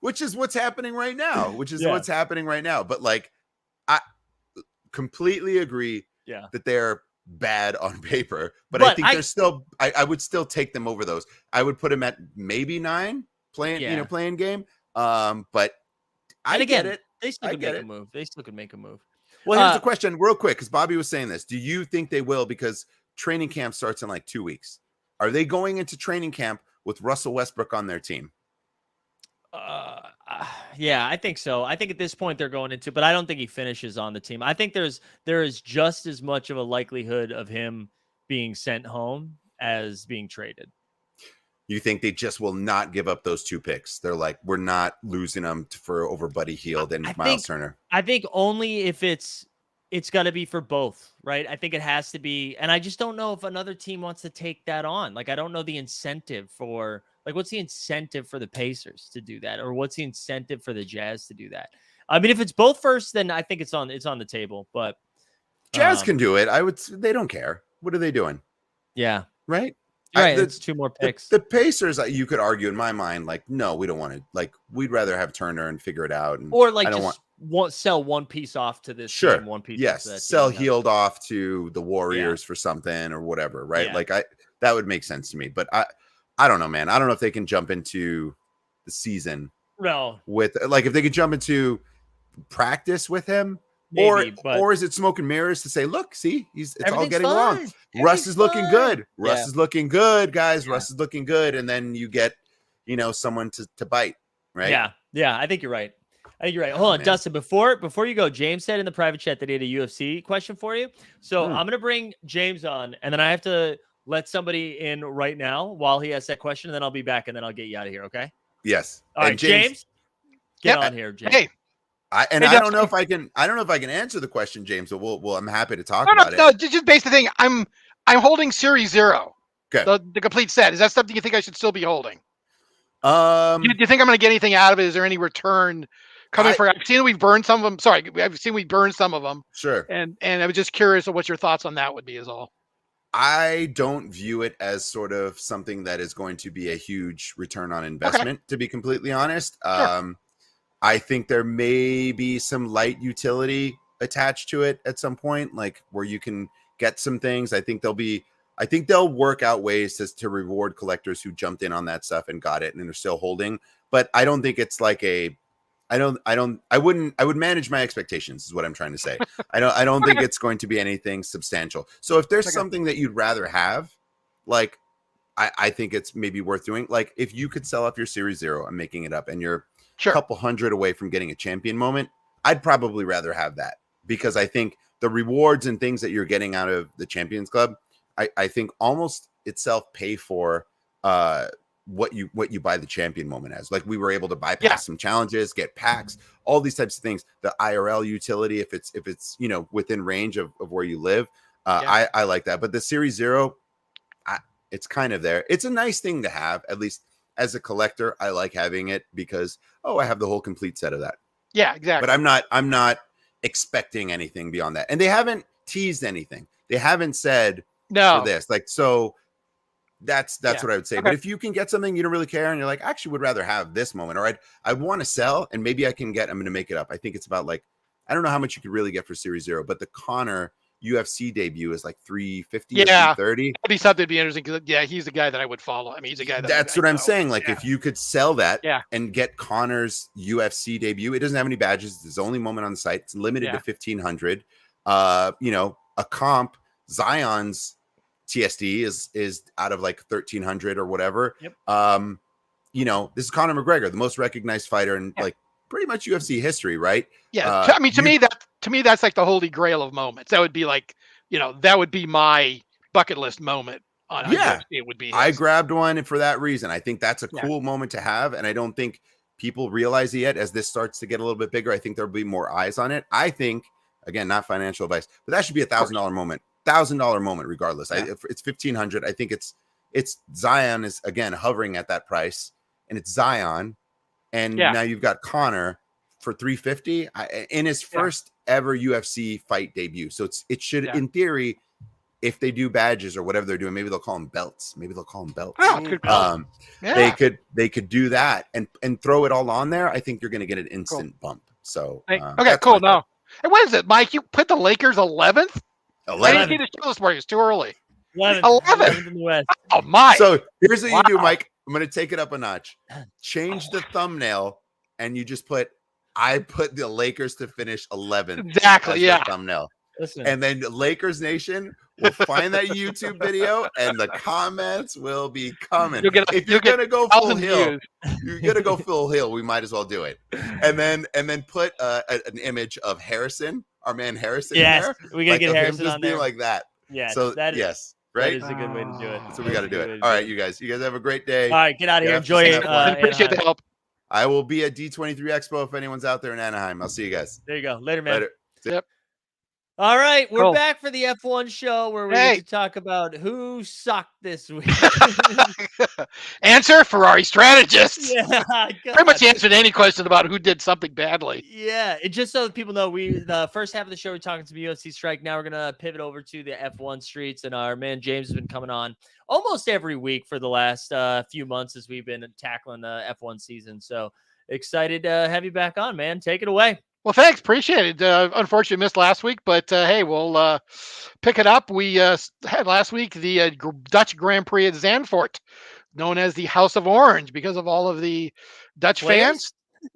Which is what's happening right now. But like, I completely agree that they're bad on paper, but I think they're still, I would still take them over those. I would put them at maybe 9 playing game. But get it. They still could make a move. They still could make a move. Well, here's the question real quick, because Bobby was saying this. Do you think they will? Because training camp starts in like 2 weeks. Are they going into training camp with Russell Westbrook on their team? Yeah, I think so. I think at this point they're going into, but I don't think he finishes on the team. I think there is just as much of a likelihood of him being sent home as being traded. You think they just will not give up those 2 picks? They're like, we're not losing them for over Buddy Hield and Miles Turner. I think only if it's got to be for both, right? I think it has to be, and I just don't know if another team wants to take that on. Like, I don't know the incentive for, like, what's the incentive for the Pacers to do that, or what's the incentive for the Jazz to do that? I mean, if it's both first, then I think it's on the table. But Jazz can do it. They don't care. What are they doing? Yeah, right. Right, it's 2 more picks. The Pacers, you could argue in my mind, like, no, we don't want to. Like, we'd rather have Turner and figure it out, or like sell one piece off to this team, one piece. Yes, to that sell team. Hield off to the Warriors for something or whatever, right? Yeah. Like, that would make sense to me. But I don't know, man. I don't know if they can jump into the season. No, with like if they could jump into practice with him. Maybe, or is it smoke and mirrors to say, look, see, it's all getting fine. Russ is looking good. Russ is looking good, guys. Yeah. Russ is looking good. And then you get, someone to bite, right? Yeah. I think you're right. Hold on, man. Dustin, before you go, James said in the private chat that he had a UFC question for you. So I'm going to bring James on, and then I have to let somebody in right now while he asks that question, and then I'll be back, and then I'll get you out of here, okay? Yes. All right, James, get on here, James. Hey. I don't know if I can answer the question, James, but I'm happy to talk about it. No, just base the thing. I'm holding Series 0. Okay. The complete set. Is that something you think I should still be holding? Do you think I'm going to get anything out of it? Is there any return coming for? I've seen we've burned some of them. Sorry, I've seen we burned some of them. Sure. And I was just curious of what your thoughts on that would be, is all. I don't view it as sort of something that is going to be a huge return on investment, to be completely honest. Sure. I think there may be some light utility attached to it at some point, like where you can get some things. I think they'll work out ways to reward collectors who jumped in on that stuff and got it and are still holding. But I don't think it's like I would manage my expectations is what I'm trying to say. I don't think it's going to be anything substantial. So if there's something that you'd rather have, like, I think it's maybe worth doing. Like, if you could sell off your Series 0, I'm making it up, and you're a couple hundred away from getting a champion moment, I'd probably rather have that, because I think the rewards and things that you're getting out of the Champions Club I think almost itself pay for what you buy the champion moment as. Like we were able to bypass some challenges, get packs, all these types of things. The IRL utility, if it's within range of where you live, I like that. But the Series Zero, it's kind of there. It's a nice thing to have, at least as a collector. I like having it because I have the whole complete set of that. Yeah, exactly. But I'm not expecting anything beyond that. And they haven't teased anything. They haven't said for this. Like, so that's what I would say. Okay. But if you can get something you don't really care and you're like, I actually would rather have this moment, or I want to sell and maybe I'm going to make it up. I think it's about like, I don't know how much you could really get for Series Zero, but the Connor UFC debut is like 350 or 330. That'd be something to be interesting because he's the guy that I would follow. I mean, he's a guy that's what I'm saying. Like if you could sell that and get Connor's UFC debut, it doesn't have any badges. It's his only moment on the site. It's limited to 1,500. A comp, Zion's TSD is out of like 1,300 or whatever. Yep. This is Conor McGregor, the most recognized fighter in like pretty much UFC history, right? Yeah. I mean, to me, that's like the holy grail of moments. That would be like, that would be my bucket list moment on UFC. It would be his. I grabbed one for that reason. I think that's a cool moment to have. And I don't think people realize it yet. As this starts to get a little bit bigger, I think there'll be more eyes on it. I think, again, not financial advice, but that should be $1,000 moment. $1,000 moment regardless. It's 1,500. I think it's Zion is again hovering at that price, and it's Zion, and now you've got Connor for 350 in his first ever UFC fight debut. So it should in theory, if they do badges or whatever they're doing, maybe they'll call them belts. Oh, good call. They could do that and throw it all on there. I think you're going to get an instant bump. So okay, cool. Now, and what is it, Mike? You put the Lakers 11th? 11. I didn't see the show this morning. It's too early. 11 in the West. Oh my! So here's what you do, Mike. I'm going to take it up a notch. Change the thumbnail, and you just put. I put the Lakers to finish 11th. Exactly. Yeah. Thumbnail. Listen. And then Lakers Nation will find that YouTube video, and the comments will be coming. If you're going to go full hill, you're going to go full hill. We might as well do it. And then put an image of Harrison. Our man Harrison. Yes, there, we gotta get Harrison just on there. Like that. Yeah. So that is, right. That is a good way to do it. So we got to do it. All right, you guys have a great day. All right, get out of here. Enjoy it. Appreciate the help. I will be at D23 Expo if anyone's out there in Anaheim. I'll see you guys. There you go. Later, man. Later. Yep. All right, we're back for the F1 show where we get to talk about who sucked this week. Answer: Ferrari strategists. Yeah, pretty much answered any question about who did something badly. Yeah, and just so that people know, the first half of the show we're talking some UFC strike. Now we're gonna pivot over to the F1 streets, and our man James has been coming on almost every week for the last few months as we've been tackling the F1 season. So excited to have you back on, man. Take it away. Well, thanks. Appreciate it. Unfortunately, missed last week, but hey, we'll pick it up. We had last week the Dutch Grand Prix at Zandvoort, known as the House of Orange because of all of the Dutch fans.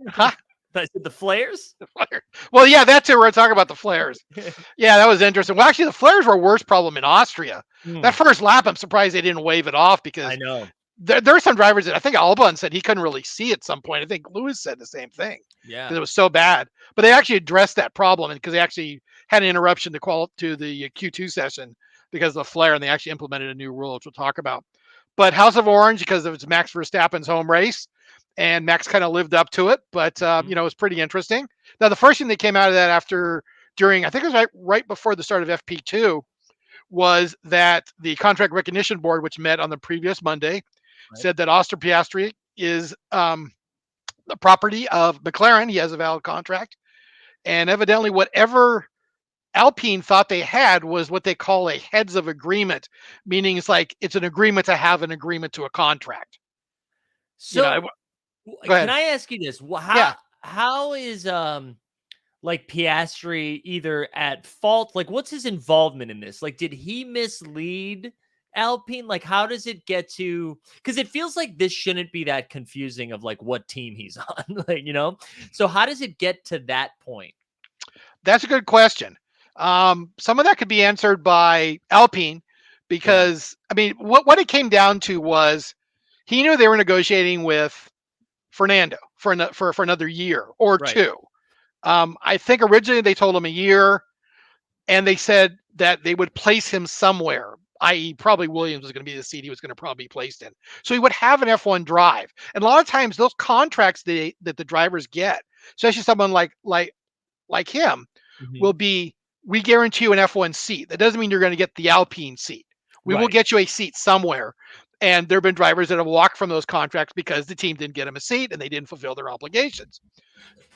Huh? The flares? Well, yeah, that's it. We're talking about the flares. Yeah, that was interesting. Well, actually, the flares were a worse problem in Austria. That first lap, I'm surprised they didn't wave it off because I know. There are some drivers that I think Albon said he couldn't really see at some point. I think Lewis said the same thing. Yeah, because it was so bad. But they actually addressed that problem because they actually had an interruption to the Q2 session because of the flare, and they actually implemented a new rule, which we'll talk about. But House of Orange because it was Max Verstappen's home race, and Max kind of lived up to it. But it was pretty interesting. Now the first thing that came out of that during I think it was right before the start of FP2 was that the Contract Recognition Board, which met on the previous Monday, said that Oscar Piastri is the property of McLaren. He has a valid contract. And evidently whatever Alpine thought they had was what they call a heads of agreement, meaning it's an agreement to have an agreement to a contract. So can I ask you this? How is Piastri either at fault? Like, what's his involvement in this? Like, did he mislead Alpine? Like, how does it get to, because it feels like this shouldn't be that confusing of what team he's on, so how does it get to that point? That's a good question. Some of that could be answered by Alpine because I mean what it came down to was he knew they were negotiating with Fernando for another year or two. I think originally they told him a year, and they said that they would place him somewhere. i.e. probably Williams was going to be the seat he was going to probably be placed in. So he would have an F1 drive. And a lot of times those contracts that the drivers get, especially someone like him, will be, we guarantee you an F1 seat. That doesn't mean you're going to get the Alpine seat. We will get you a seat somewhere. And there have been drivers that have walked from those contracts because the team didn't get them a seat and they didn't fulfill their obligations.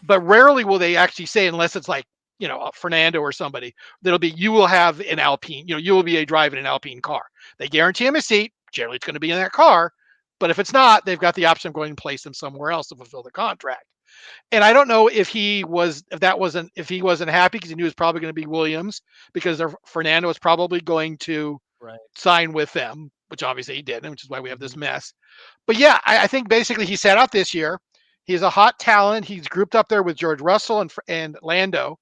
But rarely will they actually say, unless it's like, a Fernando or somebody, that'll be, you will have an Alpine, you will be a drive in an Alpine car. They guarantee him a seat. Generally, it's going to be in that car. But if it's not, they've got the option of going and place him somewhere else to fulfill the contract. And I don't know if he wasn't happy because he knew it was probably going to be Williams, because Fernando was probably going to sign with them, which obviously he didn't, which is why we have this mess. But yeah, I think basically he sat out this year. He's a hot talent. He's grouped up there with George Russell and Lando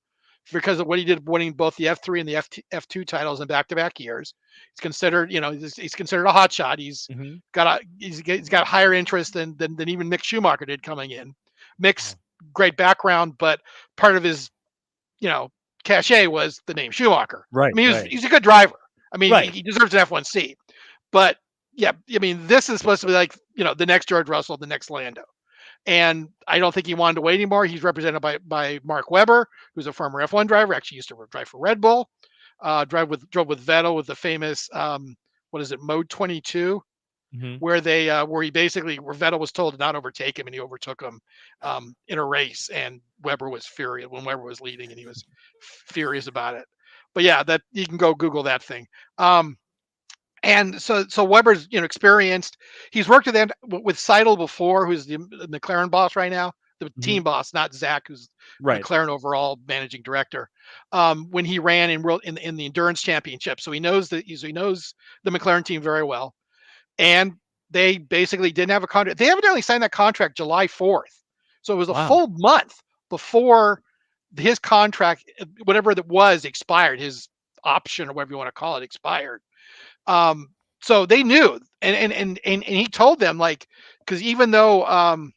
because of what he did, winning both the F3 and the F2 titles in back-to-back years. He's considered, he's considered a hot shot. He's got higher interest than even Mick Schumacher did coming in. Mick's great background, but part of his, cachet was the name Schumacher. Right. I mean, he's a good driver. I mean, he deserves an F1 seat. But yeah, I mean, this is supposed to be like, the next George Russell, the next Lando. And I don't think he wanted to wait anymore. He's represented by Mark Webber, who's a former F1 driver, actually used to drive for Red Bull, drove with Vettel with the famous, Mode 22, where Vettel was told to not overtake him, and he overtook him in a race, and Webber was furious when Webber was leading, and he was furious about it. But yeah, that you can go Google that thing. And so Webber's experienced. He's worked with Seidel before, who's the McLaren boss right now, the team boss, not Zach, who's McLaren overall managing director. When he ran in the endurance championship, so he knows the McLaren team very well. And they basically didn't have a contract. They evidently signed that contract July 4th, so it was a full month before his contract, whatever that was, expired. His option, or whatever you want to call it, expired. So they knew, and he told them, because even though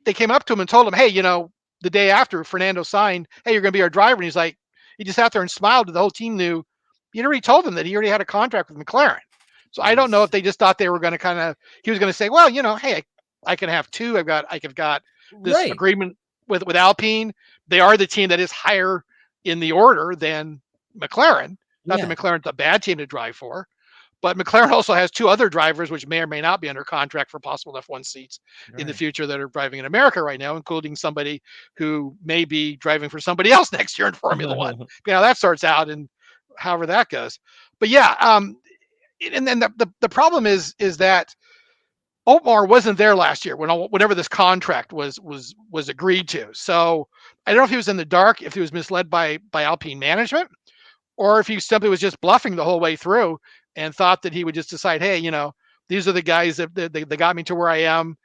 they came up to him and told him, hey, the day after Fernando signed, hey, you're going to be our driver, and he's like, he just sat there and smiled. The whole team knew. He already told them that he already had a contract with McLaren. So I don't know if they just thought they were going to he was going to say, well, hey, I can have two. I've got this agreement with Alpine. They are the team that is higher in the order than McLaren. Not that McLaren's a bad team to drive for, but McLaren also has two other drivers, which may or may not be under contract for possible F1 seats in the future, that are driving in America right now, including somebody who may be driving for somebody else next year in Formula One. That starts out, and however that goes. But yeah, and then the problem is that Otmar wasn't there last year whenever this contract was agreed to. So I don't know if he was in the dark, if he was misled by Alpine management, or if he simply was just bluffing the whole way through and thought that he would just decide, hey, these are the guys that got me to where I am.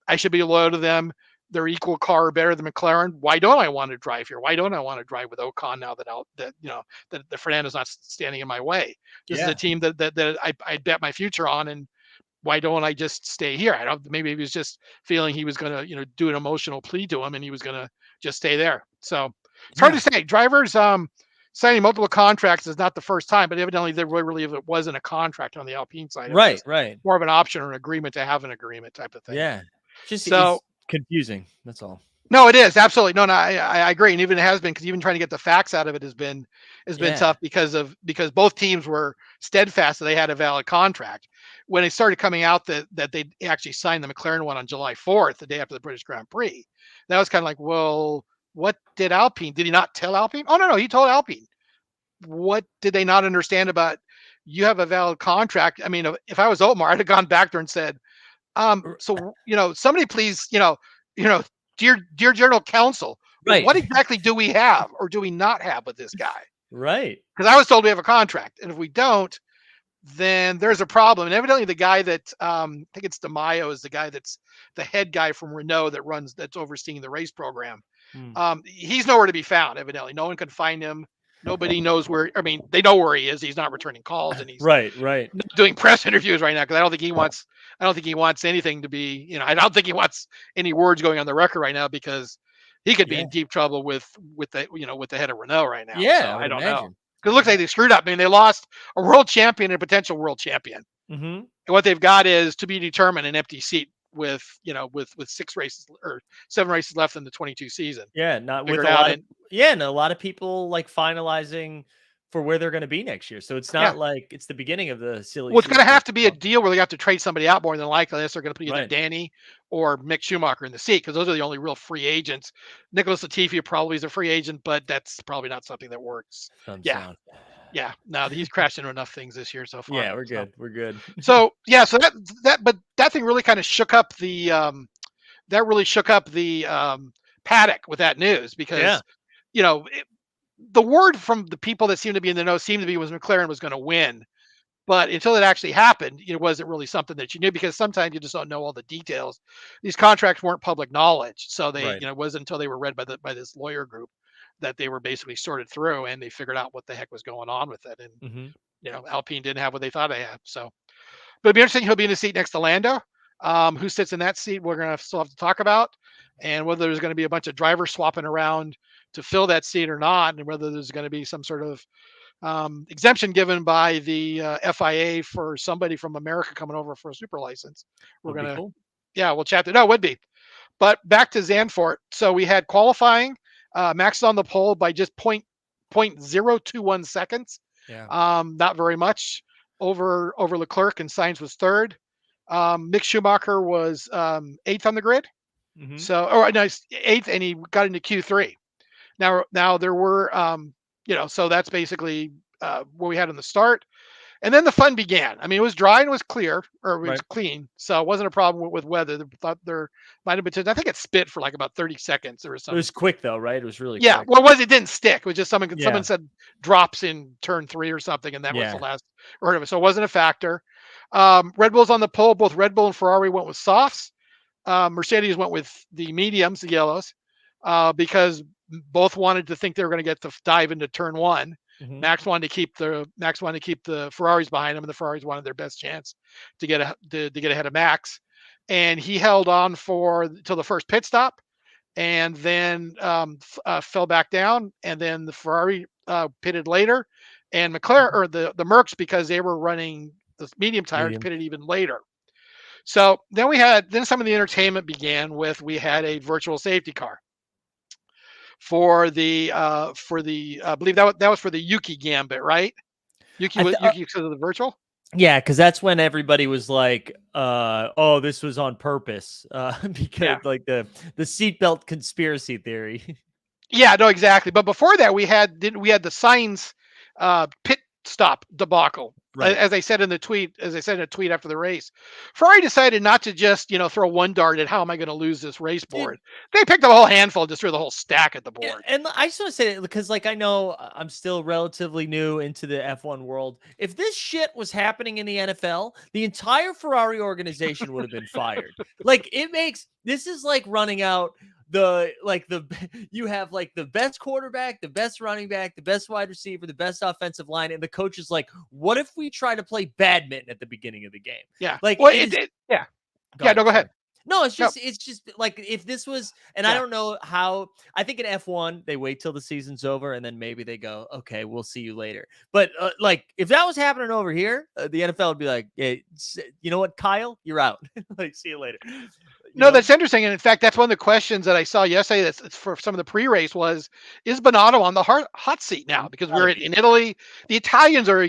I should be loyal to them. They're equal car or better than McLaren. Why don't I want to drive here? Why don't I want to drive with Ocon now that the Fernando's not standing in my way? This is a team that I bet my future on, and why don't I just stay here? Maybe he was just feeling he was going to, do an emotional plea to him, and he was going to just stay there. So it's hard to say. Drivers signing multiple contracts is not the first time, but evidently they really it wasn't a contract on the Alpine side. Right. More of an option or an agreement to have an agreement type of thing. Yeah. Just so confusing. That's all. No, it is absolutely no. I agree, and even it has been, because even trying to get the facts out of it has been tough because both teams were steadfast that they had a valid contract. When it started coming out that they actually signed the McLaren one on July 4th, the day after the British Grand Prix, that was kind of like, well, what did Alpine? Did he not tell Alpine? Oh no, he told Alpine. What did they not understand about? You have a valid contract. I mean, if I was Otmar, I'd have gone back there and said, so somebody please, dear general counsel, what exactly do we have or do we not have with this guy? Right. Because I was told we have a contract, and if we don't, then there's a problem. And evidently the guy that I think it's DeMaio is the guy that's the head guy from Renault that's overseeing the race program. He's nowhere to be found. Evidently, no one can find him. Nobody knows where. I mean, they know where he is. He's not returning calls, and he's right doing press interviews right now, because I don't think he wants anything to be. I don't think he wants any words going on the record right now, because he could be in deep trouble with the head of Renault right now. Yeah, so I don't know. Because it looks like they screwed up. I mean, they lost a world champion and a potential world champion. Mm-hmm. And what they've got is to be determined an empty seat with 6 races or 7 races left in the 22 season. Yeah, not with Figured a out lot of and and a lot of people like finalizing for where they're going to be next year. So it's not yeah. like it's the beginning of the silly Well, it's going to season. have to be a deal where they have to trade somebody out more than likely. Unless they're going to put either Right. Danny or Mick Schumacher in the seat because those are the only real free agents. Nicholas Latifi probably is a free agent, but that's probably not something that works. Thumbs Yeah, down. yeah. No, he's crashed into enough things this year so far. Yeah, we're good. We're good. So yeah, so but that thing really kind of shook up the paddock with that news because Yeah. you know the word from the people that seemed to be in the know seemed to be was McLaren was going to win. But until it actually happened, it wasn't really something that you knew because sometimes you just don't know all the details. These contracts weren't public knowledge, so they, Right. it wasn't until they were read by this lawyer group that they were basically sorted through and they figured out what the heck was going on with it. And Mm-hmm. Alpine didn't have what they thought they had. So, but it'd be interesting. He'll be in the seat next to Lando. Who sits in that seat? We're gonna still have to talk about, and whether there's going to be a bunch of drivers swapping around to fill that seat or not, and whether there's going to be some sort of exemption given by the FIA for somebody from America coming over for a super license. We're Would be gonna, cool. yeah, we'll chat. No, it would be. But back to Zandvoort. So we had qualifying. Max is on the pole by just 0.021 seconds. Yeah. Not very much over Leclerc, and Sainz was third. Mick Schumacher was 8th on the grid. Mm-hmm. So, or no, 8th, and he got into Q3. Now there were, so that's basically what we had in the start. And then the fun began. I mean, it was dry and it was clear, or it was Right. clean. So it wasn't a problem with weather. They thought there might have been, I think it spit for like about 30 seconds or It something. was quick though, right? It was really Yeah. quick. Well, it didn't stick. It was just someone Yeah. said drops in turn 3 or something. And that was Yeah. the last word of it. So it wasn't a factor. Red Bull's on the pole. Both Red Bull and Ferrari went with softs. Mercedes went with the mediums, the yellows, because both wanted to think they were going to get to dive into turn 1. Mm-hmm. Max wanted to keep the Ferraris behind him, and the Ferraris wanted their best chance to get ahead of Max. And he held on till the first pit stop, and then fell back down. And then the Ferrari pitted later, and McLaren or the Mercs, because they were running the medium tires, pitted even later. So then some of the entertainment began with, we had a virtual safety car for the I believe that was for the Yuki Gambit, right? Yuki because of the virtual. Yeah, because that's when everybody was like, "Oh, this was on purpose," because like the seatbelt conspiracy theory. Yeah, no, exactly. But before that, we had the Sainz pit stop debacle. Right. As I said in a tweet after the race, Ferrari decided not to just throw one dart at how am I going to lose this race board. They picked up a whole handful and just threw the whole stack at the board. Yeah, and I just want to say that because I know I'm still relatively new into the F1 world. If this shit was happening in the NFL, the entire Ferrari organization would have been fired. This is like running out you have like the best quarterback, the best running back, the best wide receiver, the best offensive line, and the coach is like, what if we try to play badminton at the beginning of the game? Yeah. Like, well, go ahead. No, it's just like if this was, and I don't know how. I think in F1 they wait till the season's over and then maybe they go, okay, we'll see you later. But like if that was happening over here, the NFL would be like, hey, you know what, Kyle, you're out. Like, see you later. That's interesting. And in fact, that's one of the questions that I saw yesterday. That's for some of the pre-race was, is Bonotto on the hot seat now? Because we're in Italy. The Italians are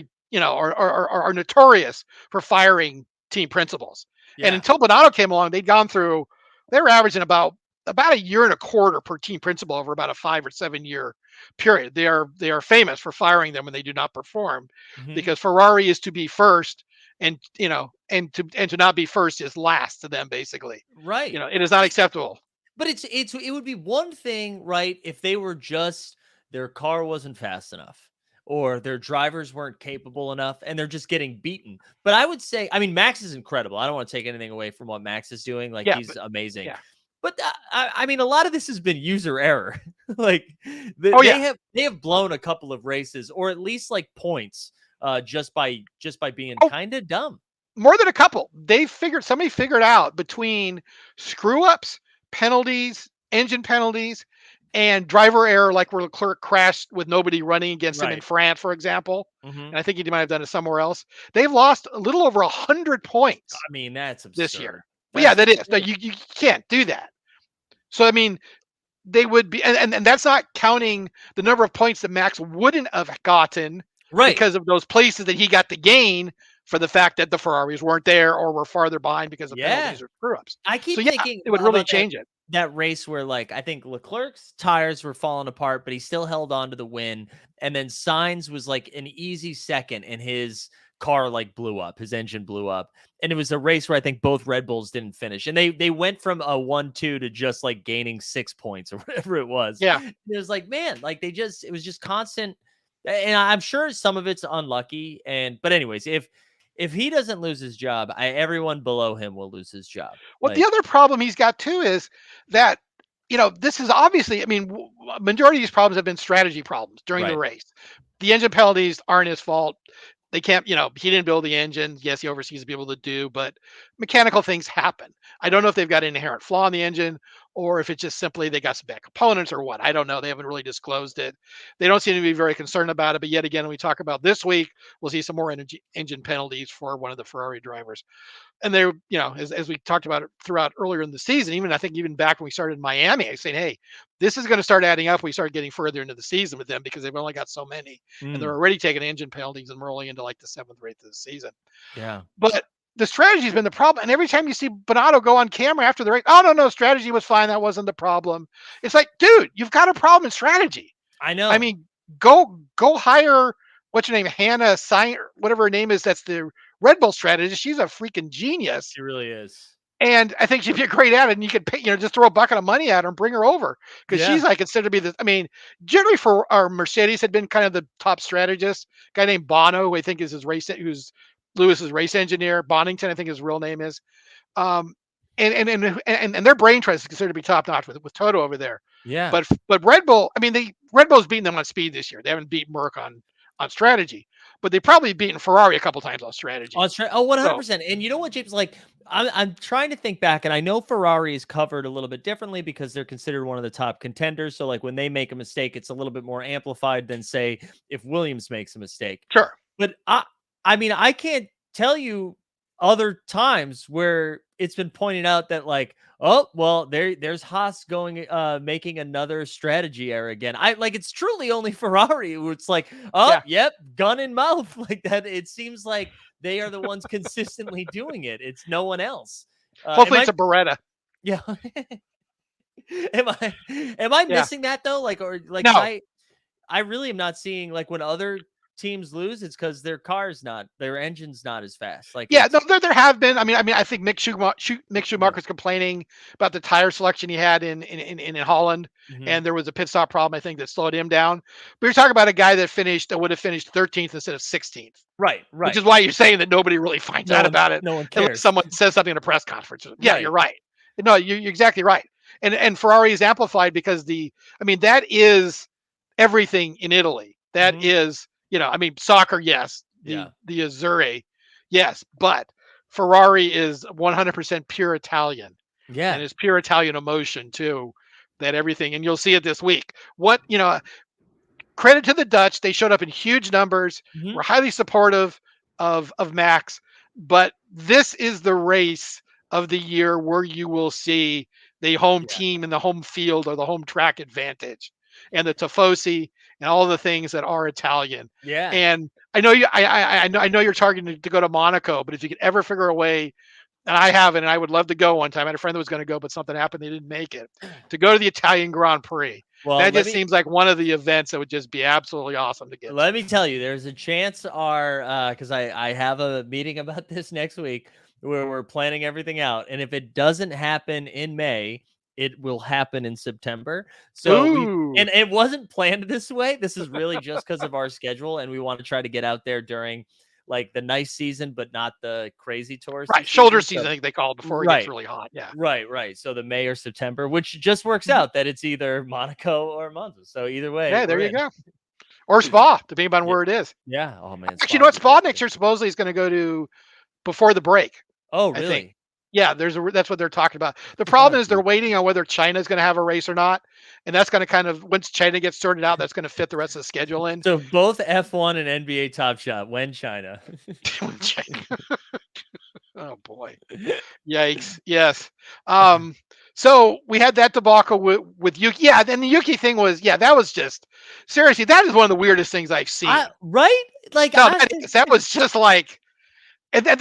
notorious for firing team principals. Yeah. And until Bonotto came along, they were averaging about a year and a quarter per team principal over about a 5 or 7 year period. They are famous for firing them when they do not perform, because Ferrari is to be first, and to not be first is last to them, basically. Right. It is not acceptable. But it would be one thing, right, if they were just their car wasn't fast enough, or their drivers weren't capable enough and they're just getting beaten. But I would say, I mean, Max is incredible. I don't want to take anything away from what Max is doing. Like, he's amazing. Yeah. But I mean, a lot of this has been user error. Like, they have blown a couple of races, or at least like points, just by being kind of dumb. More than a couple. Somebody figured out between screw ups, penalties, engine penalties, and driver error, like where Leclerc crashed with nobody running against him in Right. France, for example. Hmm. And I think he might have done it somewhere else. They've lost a little over 100 points I mean, that's this year. absurd. But yeah, That's that is. No, you can't do that. So I mean, they would be, and that's not counting the number of points that Max wouldn't have gotten right. because of those places that he got the gain for the fact that the Ferraris weren't there or were farther behind because of Yeah. penalties or screw ups. I So keep yeah, thinking it would really about change it. that race where, like, I think Leclerc's tires were falling apart, but he still held on to the win. And then Sainz was like an easy second, and his car like blew up, his engine blew up. And it was a race where I think both Red Bulls didn't finish. And they went from a 1-2 to just like gaining 6 points or whatever it was. Yeah. And it was like, man, like it was just constant. And I'm sure some of it's unlucky. But anyways, if he doesn't lose his job, everyone below him will lose his job. Well, Like, the other problem he's got too is that, this is obviously, I mean, majority of these problems have been strategy problems during the right. race. The engine penalties aren't his fault. They can't, he didn't build the engine. Yes, he oversees people to do, but mechanical things happen. I don't know if they've got an inherent flaw in the engine or if it's just simply they got some bad components or what. I don't know. They haven't really disclosed it. They don't seem to be very concerned about it. But yet again, when we talk about this week, we'll see some more engine penalties for one of the Ferrari drivers. And they, as we talked about it throughout earlier in the season, even back when we started in Miami, I was saying, hey, this is going to start adding up. We start getting further into the season with them because they've only got so many, and they're already taking engine penalties, and we're only into like the 7th or 8th of the season. Yeah. But the strategy has been the problem. And every time you see Bonato go on camera after the race, oh no, strategy was fine. That wasn't the problem. It's like, dude, you've got a problem in strategy. I know. I mean, go hire what's her name, Hannah whatever her name is. That's the Red Bull strategist. She's a freaking genius. She really is. And I think she'd be a great at it. And you could pay, just throw a bucket of money at her and bring her over because Yeah. she's like considered to be the. I mean, generally for our Mercedes had been kind of the top strategist. A guy named Bono, who I think is who's Lewis's race engineer. Bonington, I think his real name is. And their brain trust is considered to be top notch with Toto over there. Yeah. But Red Bull, I mean, Red Bull's beaten them on speed this year. They haven't beat Merc on strategy, but they've probably beaten Ferrari a couple times on strategy. 100%. And you know what, James? Like, I'm trying to think back, and I know Ferrari is covered a little bit differently because they're considered one of the top contenders. So, like, when they make a mistake, it's a little bit more amplified than, say, if Williams makes a mistake. Sure. But I mean, I can't tell you other times where it's been pointed out that, like, oh, well, there's Haas going, making another strategy error again. It's truly only Ferrari where it's like, oh, Yeah. Yep, gun in mouth like that. It seems like they are the ones consistently doing it. It's no one else. Hopefully it's a Beretta. Yeah. am I missing that though? Like, or like, No. I really am not seeing, like, when other teams lose, it's because their engine's not as fast. Like, yeah, there have been. I mean, I think Mick Schumacher's complaining about the tire selection he had in Holland, and there was a pit stop problem, I think, that slowed him down. But you're talking about a guy that would have finished 13th instead of 16th. Right. Which is why you're saying that nobody really finds out about it. No one cares. Unless someone says something in a press conference. Yeah, Right. You're right. No, you're exactly right. And Ferrari is amplified because that is everything in Italy. That is, soccer, yes. The Azzurri, yes. But Ferrari is 100% pure Italian. Yeah. And it's pure Italian emotion too. That everything, and you'll see it this week. Credit to the Dutch. They showed up in huge numbers. Were highly supportive of Max. But this is the race of the year where you will see the home team and the home field or the home track advantage, and the Tifosi and all the things that are Italian. Yeah. And I know I know you're targeting to go to Monaco, but if you could ever figure a way, and I haven't, and I would love to go one time. I had a friend that was going to go, but something happened. They didn't make it to go to the Italian Grand Prix. Well, that just seems like one of the events that would just be absolutely awesome to get. Let me tell you, there's a chance because I have a meeting about this next week where we're planning everything out. And if it doesn't happen in May, it will happen in September. So and it wasn't planned this way. This is really just because of our schedule. And we want to try to get out there during like the nice season, but not the crazy tourist. Right. Shoulder season, I think they call it before it gets really hot. Yeah. Right. So the May or September, which just works out that it's either Monaco or Monza. So either way. Yeah, there you go. Or Spa, depending on where it is. Yeah. Oh man. Actually, Spa next year supposedly is going to go to before the break. Oh, really? Yeah, that's what they're talking about. The problem is they're waiting on whether China's going to have a race or not, and that's going to kind of once China gets sorted out, that's going to fit the rest of the schedule in. So both F1 and NBA Top Shot when China. Oh boy, yikes! Yes. So we had that debacle with Yuki. Yeah, then the Yuki thing was that was just seriously that is one of the weirdest things I've seen. Right? Like No, that was just like. And then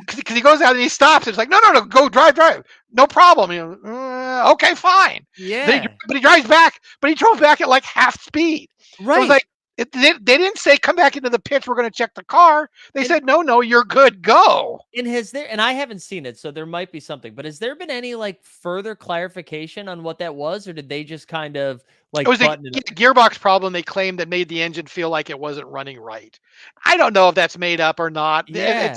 because he goes out and he stops, it's like, no, go drive. No problem. Okay, fine. Yeah. But he drives back, but he drove back at like half speed. Right. So it was like, they didn't say, come back into the pits, we're going to check the car. They said, no, you're good, go. And I haven't seen it, so there might be something, but has there been any like further clarification on what that was, or did they just kind of like it was a gearbox problem they claimed that made the engine feel like it wasn't running right? I don't know if that's made up or not. Yeah.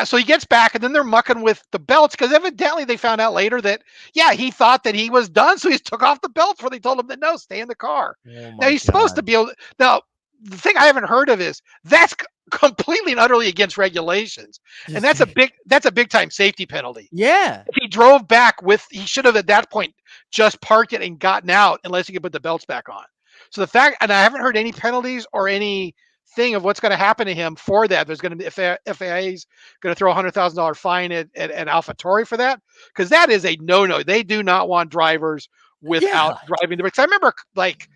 So he gets back, and then they're mucking with the belts because evidently they found out later that, he thought that he was done, so he took off the belts where they told him that no, stay in the car. Now he's supposed to be able. Now the thing I haven't heard of is that's completely and utterly against regulations, and that's a big time safety penalty. Yeah. If he drove back he should have at that point just parked it and gotten out unless he could put the belts back on. So the fact, and I haven't heard any penalties or any thing of what's going to happen to him for that. There's going to be FAA's going to throw $100,000 fine at AlphaTauri for that, because that is a no. They do not want drivers without driving the brakes. I remember like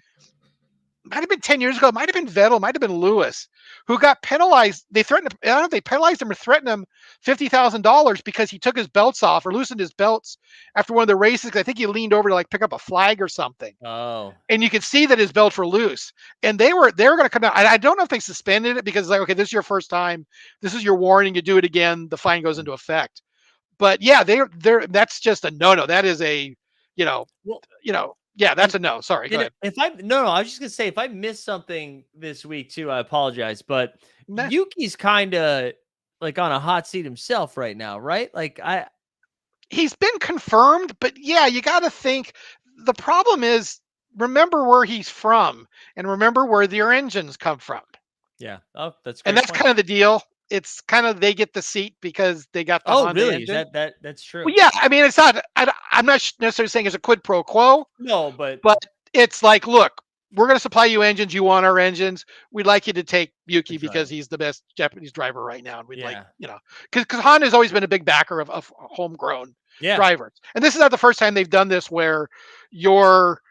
might have been 10 years ago, might have been Vettel, might have been Lewis, who got penalized. They threatened, I don't know if they penalized him or threatened him $50,000 because he took his belts off or loosened his belts after one of the races. I think he leaned over to like pick up a flag or something. Oh. And you could see that his belts were loose. And they were going to come out. I don't know if they suspended it because it's like, okay, this is your first time. This is your warning. You do it again, the fine goes into effect. But yeah, they're that's just a no. That is a, yeah, that's a no. Sorry. Go ahead. I was just gonna say, if I missed something this week too, I apologize. But Yuki's kind of like on a hot seat himself right now, right? Like he's been confirmed, but yeah, you got to think. The problem is, remember where he's from, and remember where their engines come from. Yeah. Oh, that's and that's kind of the deal. It's kind of they get the seat because they got the Honda really? engine. That's true. Well, yeah, I mean, it's not. I'm not necessarily saying it's a quid pro quo. No, but it's like, look, we're going to supply you engines. You want our engines. We'd like you to take Yuki because he's the best Japanese driver right now, and we'd like, because Honda's always been a big backer of homegrown drivers, and this is not the first time they've done this where your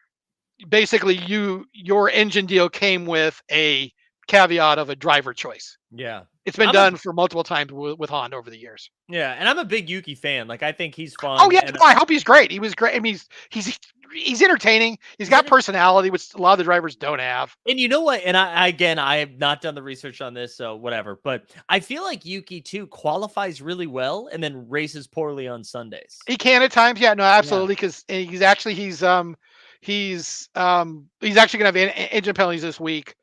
engine deal came with a caveat of a driver choice. Yeah. It's been done for multiple times with Honda over the years. Yeah, and I'm a big Yuki fan. Like, I think he's fun. Oh yeah, I hope he's great. He was great. I mean, he's entertaining. He's got personality, which a lot of the drivers don't have. And you know what? And I have not done the research on this, so whatever. But I feel like Yuki too qualifies really well and then races poorly on Sundays. He can at times. Yeah, no, absolutely. Because he's actually going to have engine penalties this week.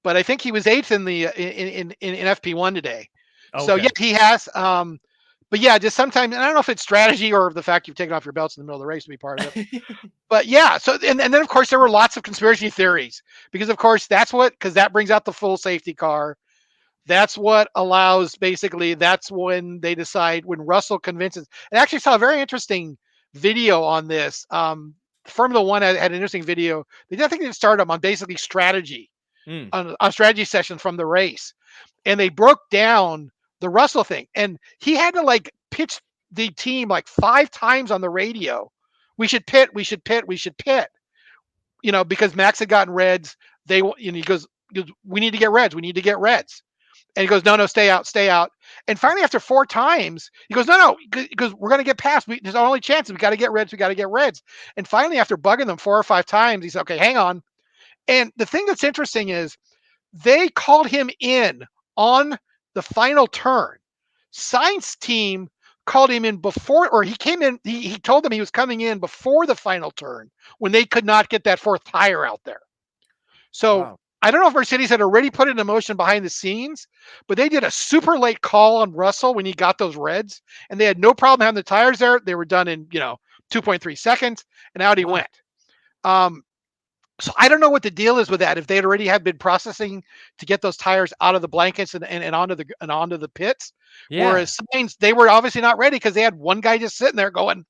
But I think he was 8th in the in FP1 today. Okay. So yeah, he has. But yeah, just sometimes, and I don't know if it's strategy or the fact you've taken off your belts in the middle of the race to be part of it. But yeah, so and then of course there were lots of conspiracy theories because of course because that brings out the full safety car. That's what allows that's when they decide, when Russell convinces. I actually saw a very interesting video on this. Formula One had an interesting video. I think they started them on basically strategy. On a strategy session from the race, and they broke down the Russell thing, and he had to like pitch the team like 5 times on the radio. We should pit, because Max had gotten reds. He goes, we need to get reds. And he goes, no, stay out. And finally, after 4 times, he goes, no, because we're going to get past. There's our only chance. We got to get reds. And finally, after bugging them 4 or 5 times, he said, okay, hang on. And the thing that's interesting is they called him in on the final turn. Sainz's team called him in before, or he came in, he told them he was coming in before the final turn when they could not get that 4th tire out there. So wow. I don't know if Mercedes had already put it in motion behind the scenes, but they did a super late call on Russell when he got those reds, and they had no problem having the tires there. They were done in, 2.3 seconds, and out he went. So I don't know what the deal is with that. If they had already had been processing to get those tires out of the blankets and onto the pits, Yeah. whereas Saints, they were obviously not ready because they had one guy just sitting there going,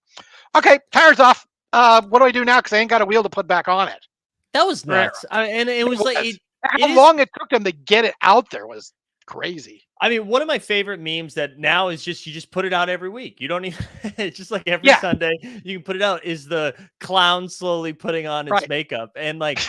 "Okay, tires off. What do I do now? Because I ain't got a wheel to put back on it." That was Right. nuts. And it was like it How is. long it took them to get it out there was crazy. I mean, one of my favorite memes that now is just you just put it out every week. You don't even it's just like every Yeah, Sunday you can put it out is the clown slowly putting on its right. makeup and like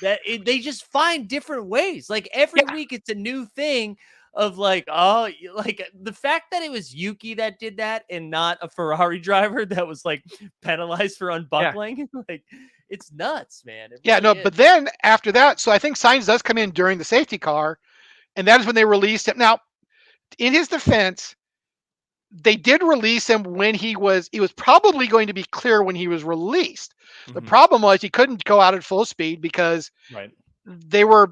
they just find different ways. Like every Yeah, week it's a new thing of like oh like the fact that it was Yuki that did that and not a Ferrari driver that was like penalized for yeah. unbuckling like it's nuts, man. It Yeah, really no, is. but then after that, so I think Sainz does come in during the safety car, and that is when they released him. Now, in his defense, they did release him when he was probably going to be clear when he was released. The Mhm. problem was he couldn't go out at full speed because Right. they were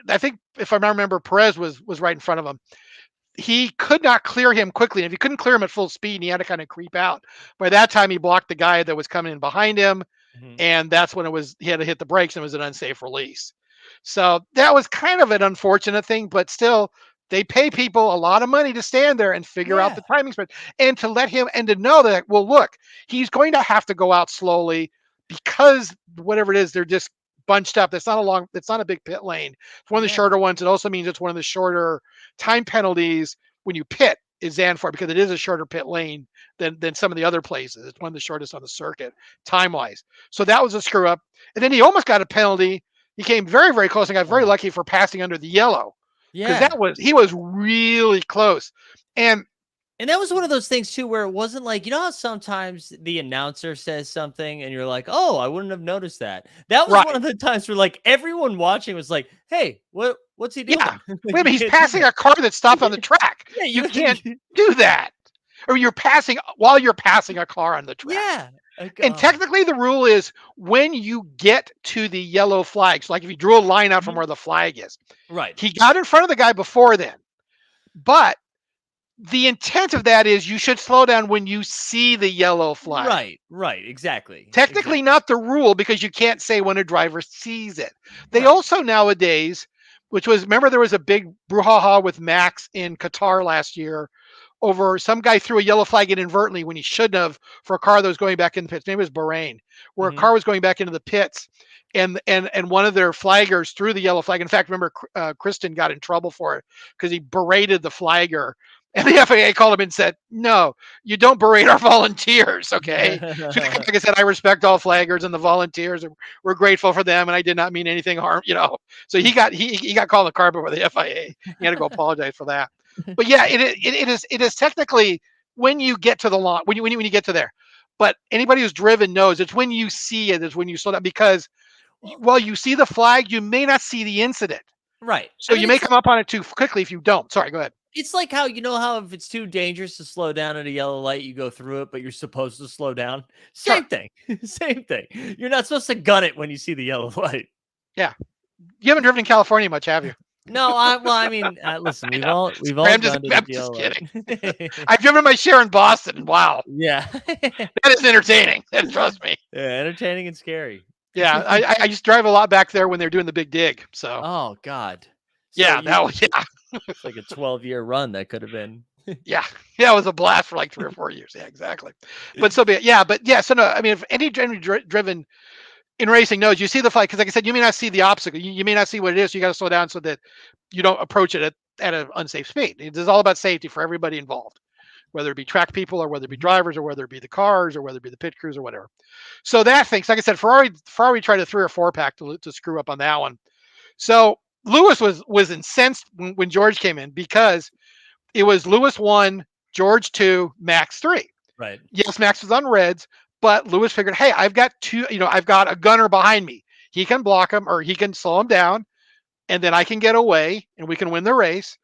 I think if I remember Perez was right in front of him. He could not clear him quickly. If he couldn't clear him at full speed, he had to kind of creep out. By that time he blocked the guy that was coming in behind him, Mhm. and that's when he had to hit the brakes and it was an unsafe release. So that was kind of an unfortunate thing, but still, they pay people a lot of money to stand there and figure out Yeah. the timing spread and to let him and to know that, well, look, he's going to have to go out slowly because whatever it is, they're just bunched up. It's not a big pit lane. It's one of the Yeah. shorter ones. It also means it's one of the shorter time penalties when you pit is Zandvoort because it is a shorter pit lane than some of the other places. It's one of the shortest on the circuit time wise. So that was a screw up. And then he almost got a penalty. He came very, very close and got very Oh. lucky for passing under the yellow because Yeah. he was really close. And And that was one of those things too, where it wasn't like, you know how sometimes the announcer says something and you're like, oh, I wouldn't have noticed that. That was one right, of the times where like everyone watching was like, hey, what's he yeah. doing? Like, Wait a you minute, he's can't do passing that. a car that stopped on the track. Yeah, You can't do that. Or you're passing a car on the track. yeah. Like, And technically, the rule is when you get to the yellow flag. So, like if you drew a line out from mhm. where the flag is, Right. he got in front of the guy before then. But the intent of that is you should slow down when you see the yellow flag. Right. Exactly. Technically, Exactly. not the rule because you can't say when a driver sees it. They Right. also nowadays, remember there was a big brouhaha with Max in Qatar last year over some guy threw a yellow flag inadvertently when he shouldn't have for a car that was going back in the pits. Maybe it was Bahrain, where a Hmm. car was going back into the pits, and one of their flaggers threw the yellow flag. In fact, remember Kristen got in trouble for it because he berated the flagger. And the FAA called him and said, "No, you don't berate our volunteers, okay?" So, like I said, I respect all flaggers and the volunteers, and we're grateful for them. And I did not mean anything harm, you know. So he got called the carpet by the FIA. He had to go apologize for that. But yeah, it is technically when you get to the lawn when you get to there. But anybody who's driven knows it's when you see it is when you slow down because Well, while you see the flag, you may not see the incident. right. So I mean, you may come up on it too quickly if you don't. Sorry, go ahead. it's like how you know how if it's too dangerous to slow down at a yellow light, you go through it, but you're supposed to slow down. Sure. Same thing. Same thing. You're not supposed to gun it when you see the yellow light. Yeah. You haven't driven in California much, have you? No, I mean, listen, I we've know. all we've Sorry, all gone to the I'm just yellow kidding. light. I've driven my share in Boston. Wow. Yeah. That is entertaining. Trust me. Yeah, entertaining and scary. Yeah. I used to drive a lot back there when they're doing the big dig. So Oh God. So yeah, that was it's like a 12-year run that could have been. yeah. Yeah, it was a blast for like 3 or 4 years. Yeah, exactly. But so be it. Yeah, but yeah, so no, I mean if any driven in racing knows you see the flag because like I said, you may not see the obstacle. You may not see what it is. So you got to slow down so that you don't approach it at an unsafe speed. It's all about safety for everybody involved, whether it be track people or whether it be drivers or whether it be the cars or whether it be the pit crews or whatever. So that thing, like I said, Ferrari tried a 3 or 4 pack to screw up on that one. So Lewis was incensed when George came in because it was Lewis 1, George 2, Max 3. Right. Yes, Max was on reds, but Lewis figured, hey, I've got I've got a gunner behind me. He can block him or he can slow him down, and then I can get away and we can win the race.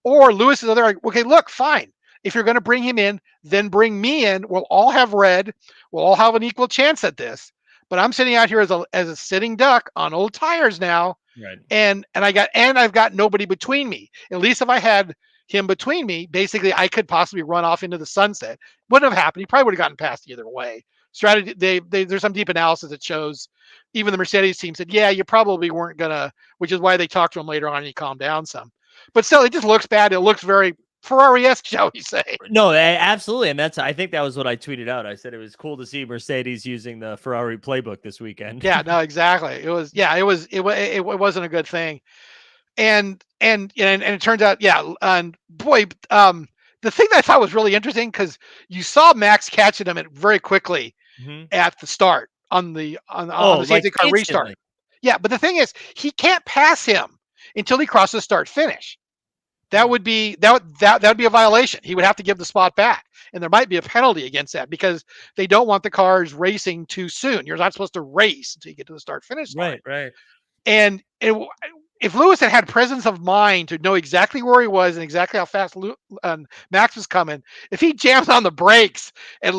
Or Lewis is other like, okay, look, fine. If you're going to bring him in, then bring me in. We'll all have red. We'll all have an equal chance at this. But I'm sitting out here as a sitting duck on old tires now, Right. and I've got nobody between me. At least if I had him between me, basically I could possibly run off into the sunset. Wouldn't have happened. He probably would have gotten past either way. strategy. There's some deep analysis that shows even the Mercedes team said, yeah, you probably weren't gonna, which is why they talked to him later on and he calmed down some. But still, it just looks bad. It looks very Ferrari-esque, shall we say? No, absolutely, and I think that was what I tweeted out. I said it was cool to see Mercedes using the Ferrari playbook this weekend. Yeah, no, exactly. It wasn't a good thing. And it turns out, yeah, and boy, the thing that I thought was really interesting because you saw Max catching him very quickly at the start on the safety car restart. Yeah, but the thing is, he can't pass him until he crosses start finish. That would be a violation. He would have to give the spot back, and there might be a penalty against that because they don't want the cars racing too soon. You're not supposed to race until you get to the start finish line. Right. And if Lewis had presence of mind to know exactly where he was and exactly how fast Max was coming, if he jams on the brakes and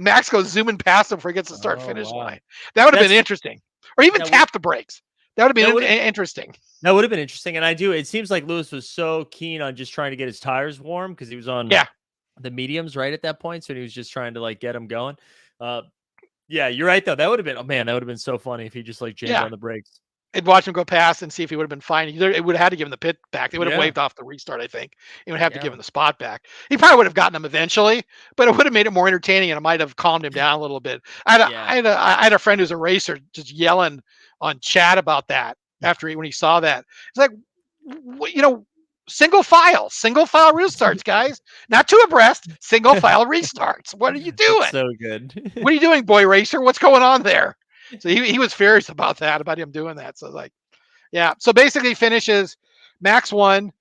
Max goes zooming past him before he gets to the start finish line, that would have been interesting. Or even tap the brakes. That would have been interesting. That would have been interesting. And it seems like Lewis was so keen on just trying to get his tires warm because he was on the mediums right at that point. So he was just trying to like get them going. Yeah, you're right though. That would have been, that would have been so funny if he just like jammed on the brakes. I'd watch him go past and see if he would have been fine. It would have had to give him the pit back. They would have waved off the restart, I think. He would have to give him the spot back. He probably would have gotten him eventually, but it would have made it more entertaining and it might have calmed him down a little bit. I had a friend who's a racer just yelling on chat about that when he saw that. It's like, single file restarts, guys. Not two abreast, single file restarts. What are you doing? That's so good. What are you doing, boy racer? What's going on there? So he was furious about him doing that. So so basically finishes Max 1.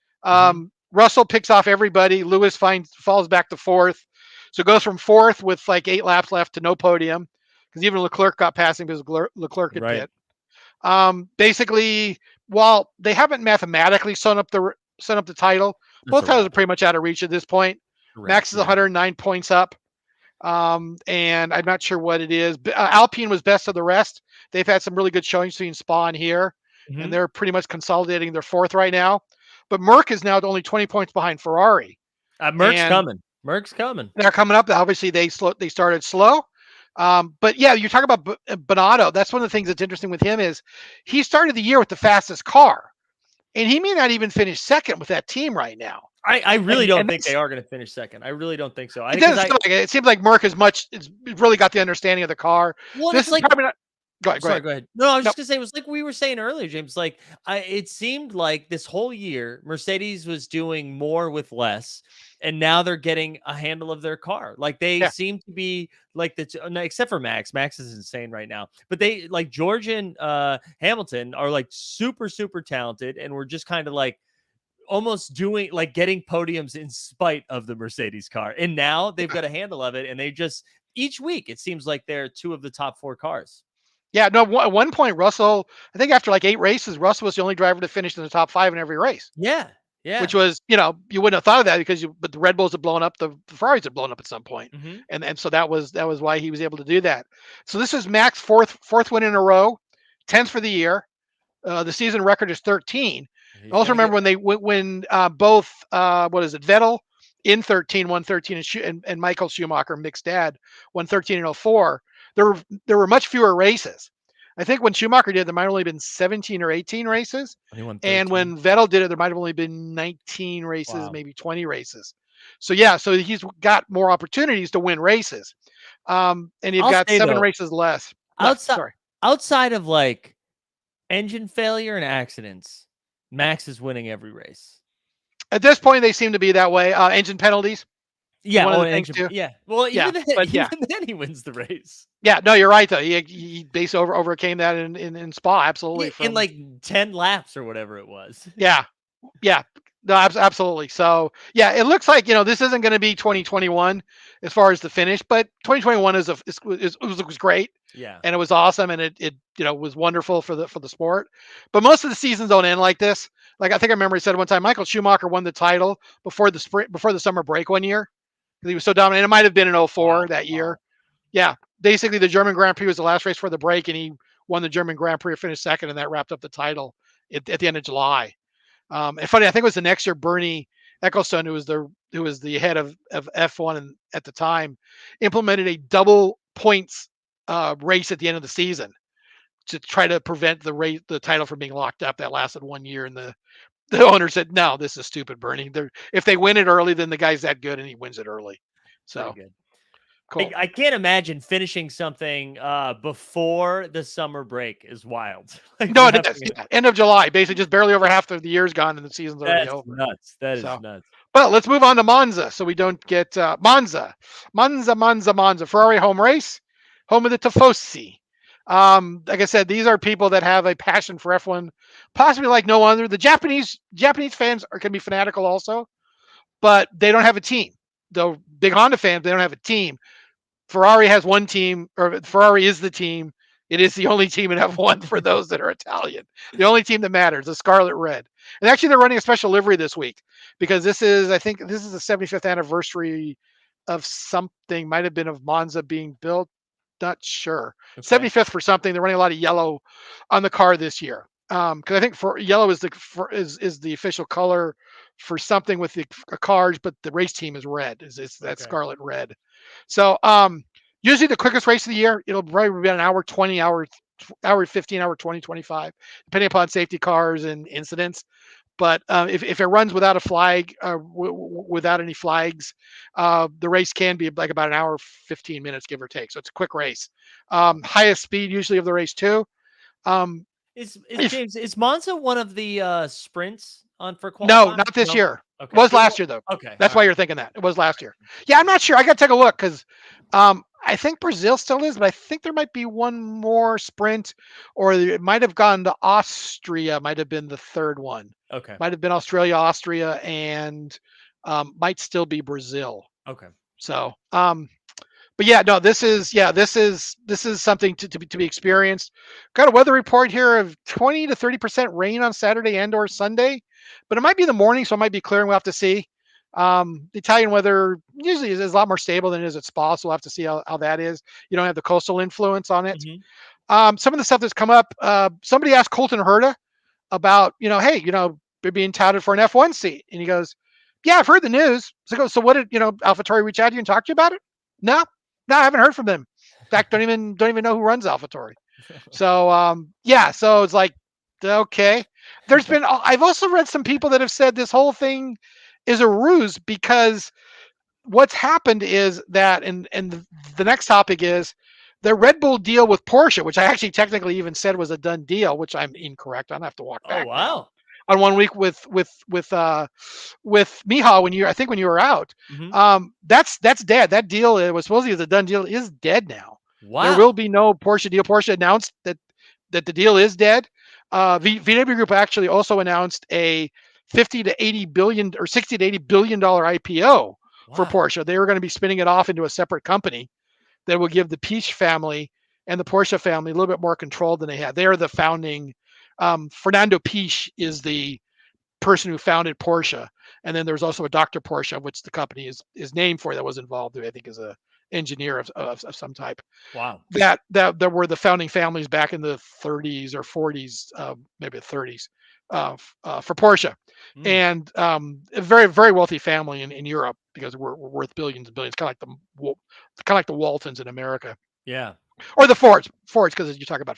Russell picks off everybody. Lewis falls back to 4th. So it goes from 4th with like 8 laps left to no podium because even Leclerc got passing because Leclerc had pit. Basically, while they haven't mathematically sewn up the title, both titles are pretty much out of reach at this point. Max is 109 points up. And I'm not sure what it is. Alpine was best of the rest. They've had some really good showings between Spa and here, and they're pretty much consolidating their 4th right now. But Merck is now only 20 points behind Ferrari. Merck's coming. They're coming up. Obviously, they started slow. But yeah, you're talking about Bonotto. That's one of the things that's interesting with him is he started the year with the fastest car, and he may not even finish second with that team right now. I really don't think they are going to finish second. I really don't think so. It seems like Merck it's really got the understanding of the car. Well, this is like probably not. Go ahead. No, I was just gonna say it was like we were saying earlier, James. Like it seemed like this whole year Mercedes was doing more with less, and now they're getting a handle of their car. Like they seem to be like except for Max. Max is insane right now, but they like George and Hamilton are like super talented, and we're just kind of like almost doing like getting podiums in spite of the Mercedes car. And now they've got a handle of it, and they just each week it seems like they're 2 of the top 4 cars. Yeah, no, at one point, Russell, I think after like 8 races, Russell was the only driver to finish in the top 5 in every race. Yeah. Which was, you wouldn't have thought of that but the Red Bulls had blown up, the Ferraris had blown up at some point. And so that was why he was able to do that. So this is Max fourth win in a row, 10th for the year. The season record is 13. Also remember when both Vettel in 13 won 13 and Michael Schumacher, Mick's dad, won 13 and 04. There were much fewer races. I think when Schumacher did, there might have only been 17 or 18 races. And when Vettel did it, there might have only been 19 races, maybe 20 races. So he's got more opportunities to win races. And you've got 7 races less. Outside of like engine failure and accidents, Max is winning every race. At this point, they seem to be that way. Engine penalties. Yeah, Well, even then he wins the race. Yeah, no, you're right though. He basically overcame that in Spa, absolutely. In like 10 laps or whatever it was. Yeah. No, absolutely. So yeah, it looks like this isn't going to be 2021 as far as the finish, but 2021 was great. Yeah, and it was awesome, and it was wonderful for the sport. But most of the seasons don't end like this. Like I think I remember he said one time, Michael Schumacher won the title before the summer break one year because he was so dominant. It might have been in 04 that year. Yeah, basically the German Grand Prix was the last race for the break, and he won the German Grand Prix, finished second, and that wrapped up the title at the end of July. And funny, I think it was the next year Bernie Ecclestone, who was the head of F1 at the time, implemented a double points race at the end of the season to try to prevent the title from being locked up. That lasted 1 year, and the owner said, "No, this is stupid, Bernie. If they win it early, then the guy's that good, and he wins it early." Pretty So good. cool. I can't imagine finishing something before the summer break is wild. Like, No, it is. wrapping it Yeah, end of July, basically just barely over half of the year's gone, and the season's already That's over. nuts. That is So, nuts. but let's move on to Monza, so we don't get Monza. Ferrari home race, home of the Tifosi. Like I said, these are people that have a passion for F1, possibly like no other. The Japanese fans can be fanatical also, but they don't have a team. The big Honda fans, they don't have a team. Ferrari has one team, or Ferrari is the team. It is the only team in F1 for those that are Italian. The only team that matters, the Scarlet Red. And actually, they're running a special livery this week because I think this is the 75th anniversary of something. Might have been of Monza being built. Not sure. Okay. 75th for something. They're running a lot of yellow on the car this year. Because I think for yellow is the official color for something with the cars, but the race team is red. Is that Scarlet Red? So usually the quickest race of the year, it'll probably be an hour 20, hour 15, hour 20, 25, depending upon safety cars and incidents. But if it runs without a flag, without any flags, the race can be like about an hour, 15 minutes, give or take. So it's a quick race. Highest speed usually of the race too. James, is Monza one of the sprints on for No, qualifying? not this year. Okay. Was last year though. Okay. That's why you're thinking that. It was last year. Yeah, I'm not sure. I got to take a look because I think Brazil still is, but I think there might be one more sprint, or it might have gone to Austria. Might have been the third one. Okay. Might have been Australia, Austria, and might still be Brazil. Okay. So, but yeah, no, this is something to be experienced. Got a weather report here of 20 to 30% rain on Saturday and or Sunday, but it might be in the morning, so it might be clear, and we'll have to see. The Italian weather usually is a lot more stable than it is at Spa, so we'll have to see how that is. You don't have the coastal influence on it. Mm-hmm. Some of the stuff that's come up, somebody asked Colton Herta about, hey, they're being touted for an F1 seat, and he goes, "Yeah, I've heard the news." So what did AlphaTauri reach out to you and talk to you about it? No, I haven't heard from them. In fact, don't even know who runs AlphaTauri. So yeah, so it's like, okay. I've also read some people that have said this whole thing is a ruse because what's happened is that, and the next topic is the Red Bull deal with Porsche, which I actually technically even said was a done deal, which I'm incorrect. I'm gonna have to walk back. Oh wow. On 1 week with Miha when you were out. Mm-hmm. That's dead. That deal, it was supposedly a done deal, is dead now. Wow. There will be no Porsche deal. Porsche announced that the deal is dead. VW Group actually also announced a 50 to 80 billion or 60 to 80 billion dollar IPO for Porsche. They were going to be spinning it off into a separate company that will give the Piech family and the Porsche family a little bit more control than they had. They are the founding. Fernando Piech is the person who founded Porsche, and then there's also a Dr. Porsche, which the company is named for, that was involved, who I think is a engineer of some type. Wow. That were the founding families back in the 30s or 40s, maybe the 30s, for Porsche. And a very, very wealthy family in Europe, because we're worth billions and billions, kind of like the Waltons in America. Yeah. Or the Fords, because you talk about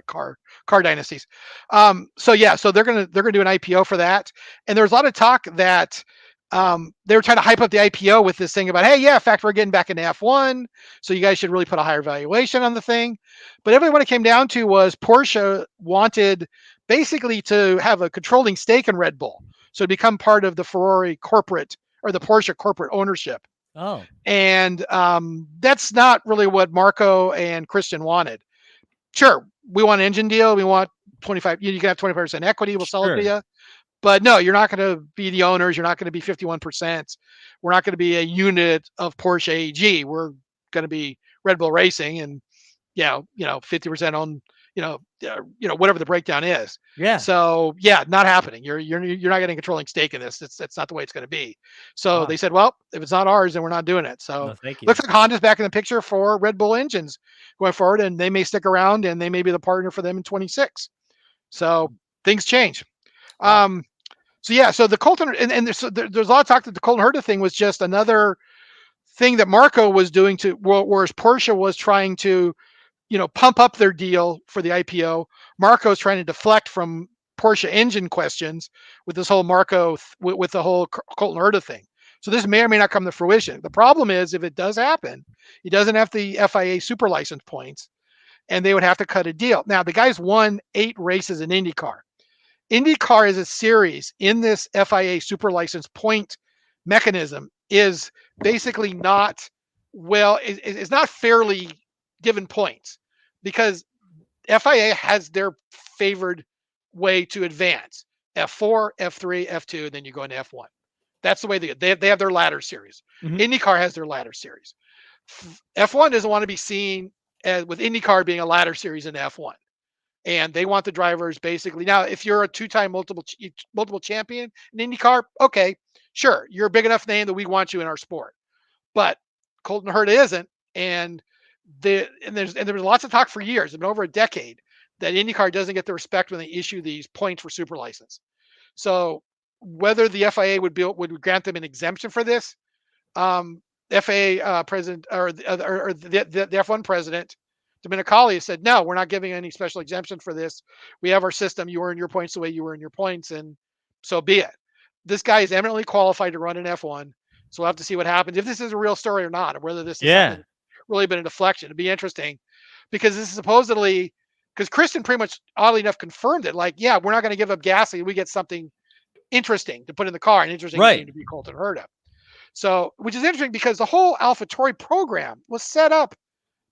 car dynasties. So they're gonna do an IPO for that, and there's a lot of talk that they were trying to hype up the IPO with this thing about, hey, yeah, in fact, we're getting back into F1, so you guys should really put a higher valuation on the thing. But everything what it came down to was Porsche wanted basically to have a controlling stake in Red Bull, so to become part of the Ferrari corporate or the Porsche corporate ownership. Oh. And that's not really what Marco and Christian wanted. Sure, we want an engine deal. We want 25. You can have 25% equity. We'll sell it to you. But no, you're not going to be the owners. You're not going to be 51%. We're not going to be a unit of Porsche AG. We're going to be Red Bull Racing, and 50% own. Whatever the breakdown is. Yeah. So yeah, not happening. You're not getting a controlling stake in this. It's not the way it's going to be. So they said, well, if it's not ours, then we're not doing it. So thank you. Looks like Honda's back in the picture for Red Bull engines going forward, and they may stick around, and they may be the partner for them in 26. So things change. Wow. So the Colton, and there's a lot of talk that the Colton Herta thing was just another thing that Marco was doing whereas Porsche was trying to, pump up their deal for the IPO, Marco's trying to deflect from Porsche engine questions with this whole with the whole Colton Herta thing. So this may or may not come to fruition. The problem is, if it does happen, he doesn't have the FIA super license points, and they would have to cut a deal. Now, the guy's won 8 races in IndyCar. IndyCar is a series in this FIA super license point mechanism is basically not it's not fairly given points, because FIA has their favored way to advance: F4, F3, F2, and then you go into F1. That's the way they have their ladder series. Mhm. IndyCar has their ladder series. F1 doesn't want to be seen with IndyCar being a ladder series in F1. And they want the drivers basically. Now, if you're a 2-time multiple champion in IndyCar, okay, sure, you're a big enough name that we want you in our sport. But Colton Herta isn't, and there was lots of talk for years, and over a decade, that IndyCar doesn't get the respect when they issue these points for super license. So whether the FIA would grant them an exemption for this, FIA president or the F1 president, Dominicali, said, no, we're not giving any special exemption for this. We have our system. You earn your points the way you earn your points, and so be it. This guy is eminently qualified to run an F1, so we'll have to see what happens, if this is a real story or not, or whether this is something really been a deflection. It'd be interesting, because this is supposedly, because Kristen pretty much, oddly enough, confirmed it. Like, yeah, we're not going to give up Gasly. We get something interesting to put in the car, and interesting to be Colton Herta. So, which is interesting, because the whole AlphaTauri program was set up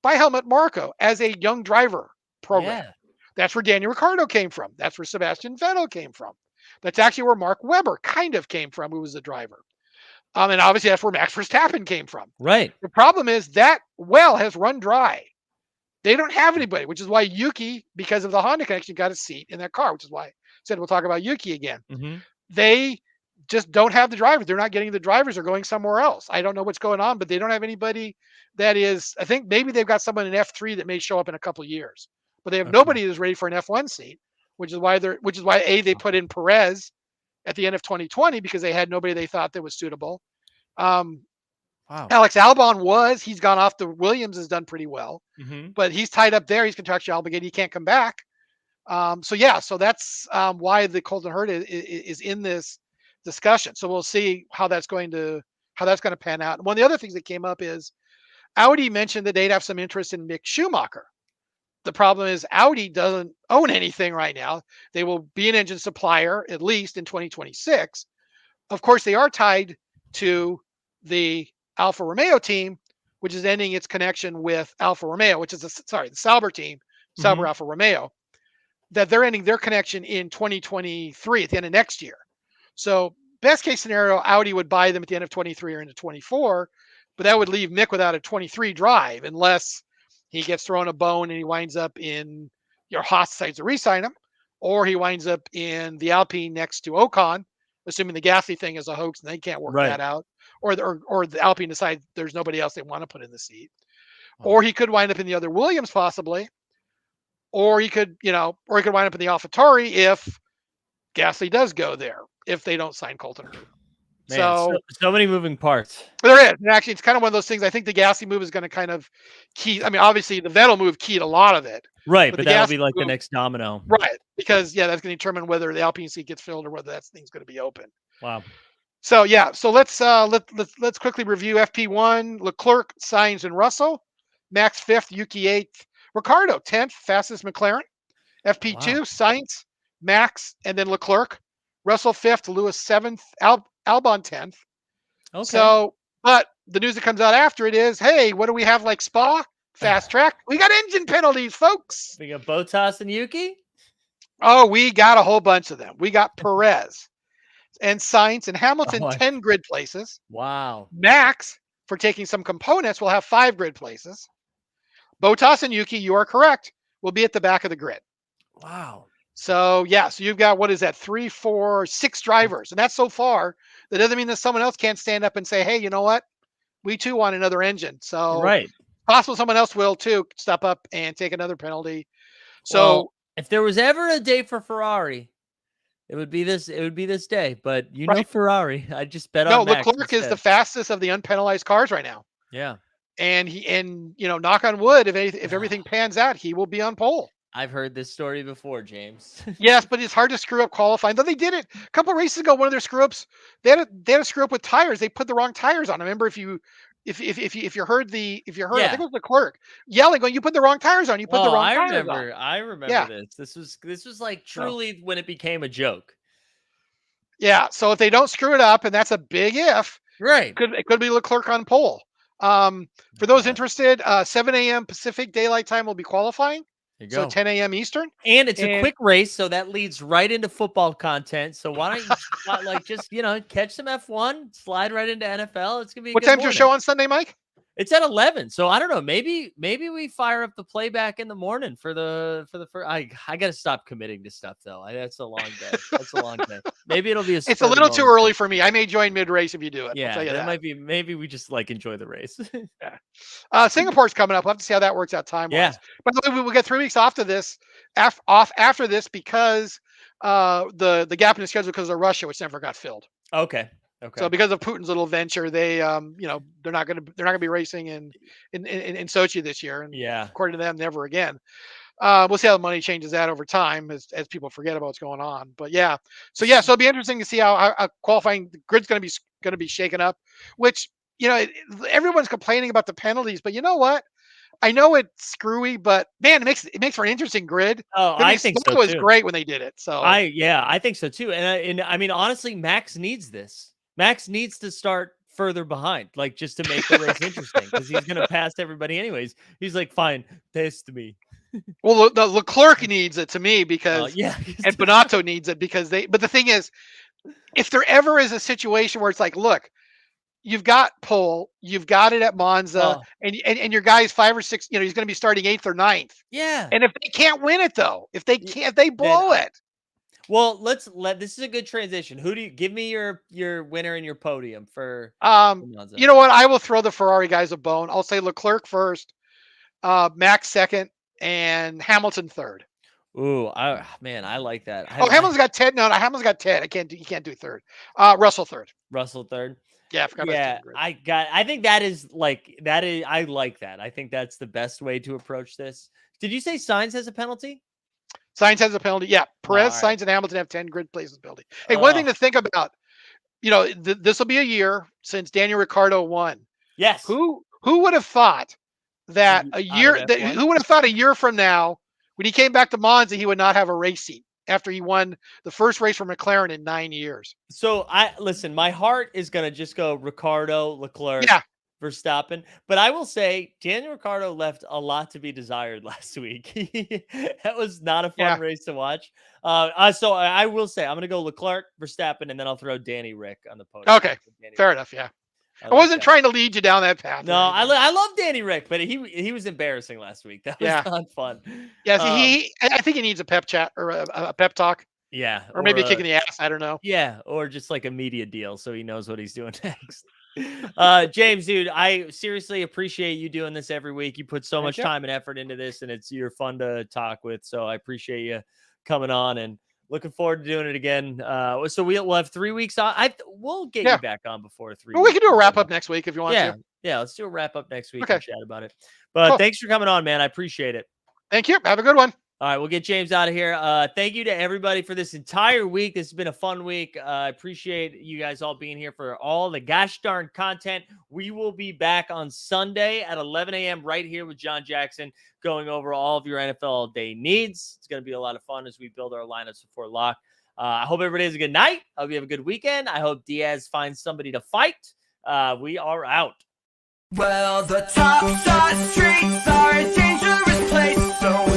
by Helmut Marko as a young driver program. Yeah. That's where Daniel Ricciardo came from. That's where Sebastian Vettel came from. That's actually where Mark Webber kind of came from, who was the driver. And obviously that's where Max Verstappen came from. Right. The problem is that well has run dry. They don't have anybody, which is why Yuki, because of the Honda connection, got a seat in that car, which is why I said we'll talk about Yuki again. Mm-hmm. They just don't have the drivers. They're not getting the drivers. They're going somewhere else. I don't know what's going on, but they don't have anybody that is, I think maybe they've got someone in F3 that may show up in a couple of years, but they have nobody that's ready for an F1 seat, which is why they put in Perez at the end of 2020, because they had nobody they thought that was suitable. Wow. Alex Albon he's gone off. The Williams has done pretty well, but he's tied up there. He's contractually obligated. He can't come back. So that's why the Colton Herta is in this discussion. So we'll see how that's going to pan out. And one of the other things that came up is Audi mentioned that they'd have some interest in Mick Schumacher. The problem is Audi doesn't own anything right now. They will be an engine supplier at least in 2026. Of course, they are tied to the Alfa Romeo team, which is ending its connection with Alfa Romeo, which is the Sauber team, Sauber Alfa Romeo, that they're ending their connection in 2023 at the end of next year. So best case scenario, Audi would buy them at the end of 23 or into 24, but that would leave Mick without a 23 drive unless he gets thrown a bone and he winds up in Haas decides to re-sign him, or he winds up in the Alpine next to Ocon, assuming the Gasly thing is a hoax and they can't work that out, or the Alpine decides there's nobody else they want to put in the seat, or he could wind up in the other Williams possibly, or he could wind up in the AlphaTauri if Gasly does go there, if they don't sign Colton Herta. Man, so many moving parts. There is. And actually, it's kind of one of those things. I think the Gasly move is going to kind of key. I mean, obviously, the Vettel move keyed a lot of it. Right, but that'll be like the next domino. Right, because that's going to determine whether the Alpine seat gets filled or whether that thing's going to be open. Wow. So let's quickly review FP1. Leclerc, Sainz, and Russell. Max 5th, Yuki 8th, Ricciardo 10th, fastest McLaren. FP2, Sainz, Max, and then Leclerc. Russell 5th, Lewis 7th, Albon 10th. Okay. So, but the news that comes out after it is, hey, what do we have like Spa? Fast track. We got engine penalties, folks. We got Bottas and Yuki? Oh, we got a whole bunch of them. We got Perez and Sainz and Hamilton, 10 grid places. Wow. Max, for taking some components, will have 5 grid places. Bottas and Yuki, you are correct, will be at the back of the grid. Wow. So, so you've got, 3, 4, 6 drivers. And that's so far. That doesn't mean that someone else can't stand up and say, hey, you know what? We too want another engine. So right. Possible someone else will too step up and take another penalty. So if there was ever a day for Ferrari, it would be this day. But know Ferrari. I just bet on Max Leclerc is the fastest of the unpenalized cars right now. Yeah. And knock on wood, if everything pans out, he will be on pole. I've heard this story before, James. Yes, but it's hard to screw up qualifying. Though they did it a couple of races ago. One of their screw ups, they had a screw up with tires. They put the wrong tires on. I remember if you heard, I think Yeah. it was the clerk yelling, going, "You put the wrong tires on! You put the wrong I tires on!" remember. I remember Yeah. this. This was like So, truly when it became a joke. yeah. So if they don't screw it up, and that's a big if, Right. it could be Leclerc on pole. For those interested, 7 a.m. Pacific Daylight Time will be qualifying. There you So go. 10 a.m. Eastern. And it's a quick race, so that leads right into football content. So why don't you just catch some F1, slide right into NFL? It's gonna be a What good time's your morning. show on Sunday, Mike? It's at 11. So I don't know. Maybe we fire up the playback in the morning for the first. I got to stop committing to stuff though. That's a long day. That's a long day. Maybe it'll be It's a little too early for me. I may join mid race if you do it. Yeah, I'll tell you that. might be. Maybe we just enjoy the race. Singapore's coming up. We'll have to see how that works out time wise. Yeah. By the way, we will get 3 weeks off after this because the gap in the schedule because of Russia, which never got filled. Okay. So because of Putin's little venture, they they're not gonna be racing in Sochi this year. And Yeah. according to them, never again. We'll see how the money changes that over time as people forget about what's going on. But so it'll be interesting to see how qualifying the grid's going to be shaken up. Which everyone's complaining about the penalties, but you know what? I know it's screwy, but man, it makes for an interesting grid. Oh, I think so It was too. great when they did it. So I think so too. And I mean, honestly, Max needs this. Max needs to start further behind, just to make the race interesting, because he's going to pass everybody anyways. He's like, fine, test me. Well, the Leclerc needs it to me because and Bonotto needs it because but the thing is, if there ever is a situation where it's like, look, you've got pole, you've got it at Monza, and your guy's 5 or 6, he's going to be starting 8th or 9th. Yeah. And if they can't win it though, if they blow it. Well, this is a good transition. Who do you give me your winner and your podium for? Monza? You know what? I will throw the Ferrari guys a bone. I'll say Leclerc first, Max second, and Hamilton third. Ooh, I like that. Hamilton's got 10. No, Hamilton's got 10. He can't do third. Russell third. Russell third. Yeah, I forgot about I think that is I like that. I think that's the best way to approach this. Did you say Sainz has a penalty? Sainz has a penalty. Yeah, Perez, Sainz, and Hamilton have 10 grid places penalty. Hey, one thing to think about. This will be a year since Daniel Ricciardo won. Yes. Who would have thought that who would have thought a year from now, when he came back to Monza, he would not have a race seat after he won the first race for McLaren in 9 years? So listen, my heart is gonna just go Ricciardo, Leclerc, Verstappen. But I will say Daniel Ricciardo left a lot to be desired last week. That was not a fun race to watch. So I will say I'm gonna go Leclerc, Verstappen, and then I'll throw Danny Rick on the podium. Okay, fair enough. Yeah. I wasn't trying to lead you down that path. No, I love Danny Rick, but he was embarrassing last week. That was not fun. Yeah, I think he needs a pep chat or a pep talk. Yeah, or maybe a kick in the ass. I don't know. Yeah, or just like a media deal so he knows what he's doing next. James, dude, I seriously appreciate you doing this every week. You put so much time and effort into this, and you're fun to talk with. So I appreciate you coming on and looking forward to doing it again. So we'll have 3 weeks on. We'll get you back on before 3 weeks. We can do a wrap up next week if you want to. Yeah, let's do a wrap up next week and chat about it. But thanks for coming on, man. I appreciate it. Thank you. Have a good one. All right, we'll get James out of here. Thank you to everybody for this entire week. This has been a fun week. I appreciate you guys all being here for all the gosh darn content. We will be back on Sunday at 11 a.m. right here with John Jackson, going over all of your NFL day needs. It's going to be a lot of fun as we build our lineups before lock. I hope everybody has a good night. I hope you have a good weekend. I hope Diaz finds somebody to fight. We are out. Well, the top shot streets are a dangerous place, so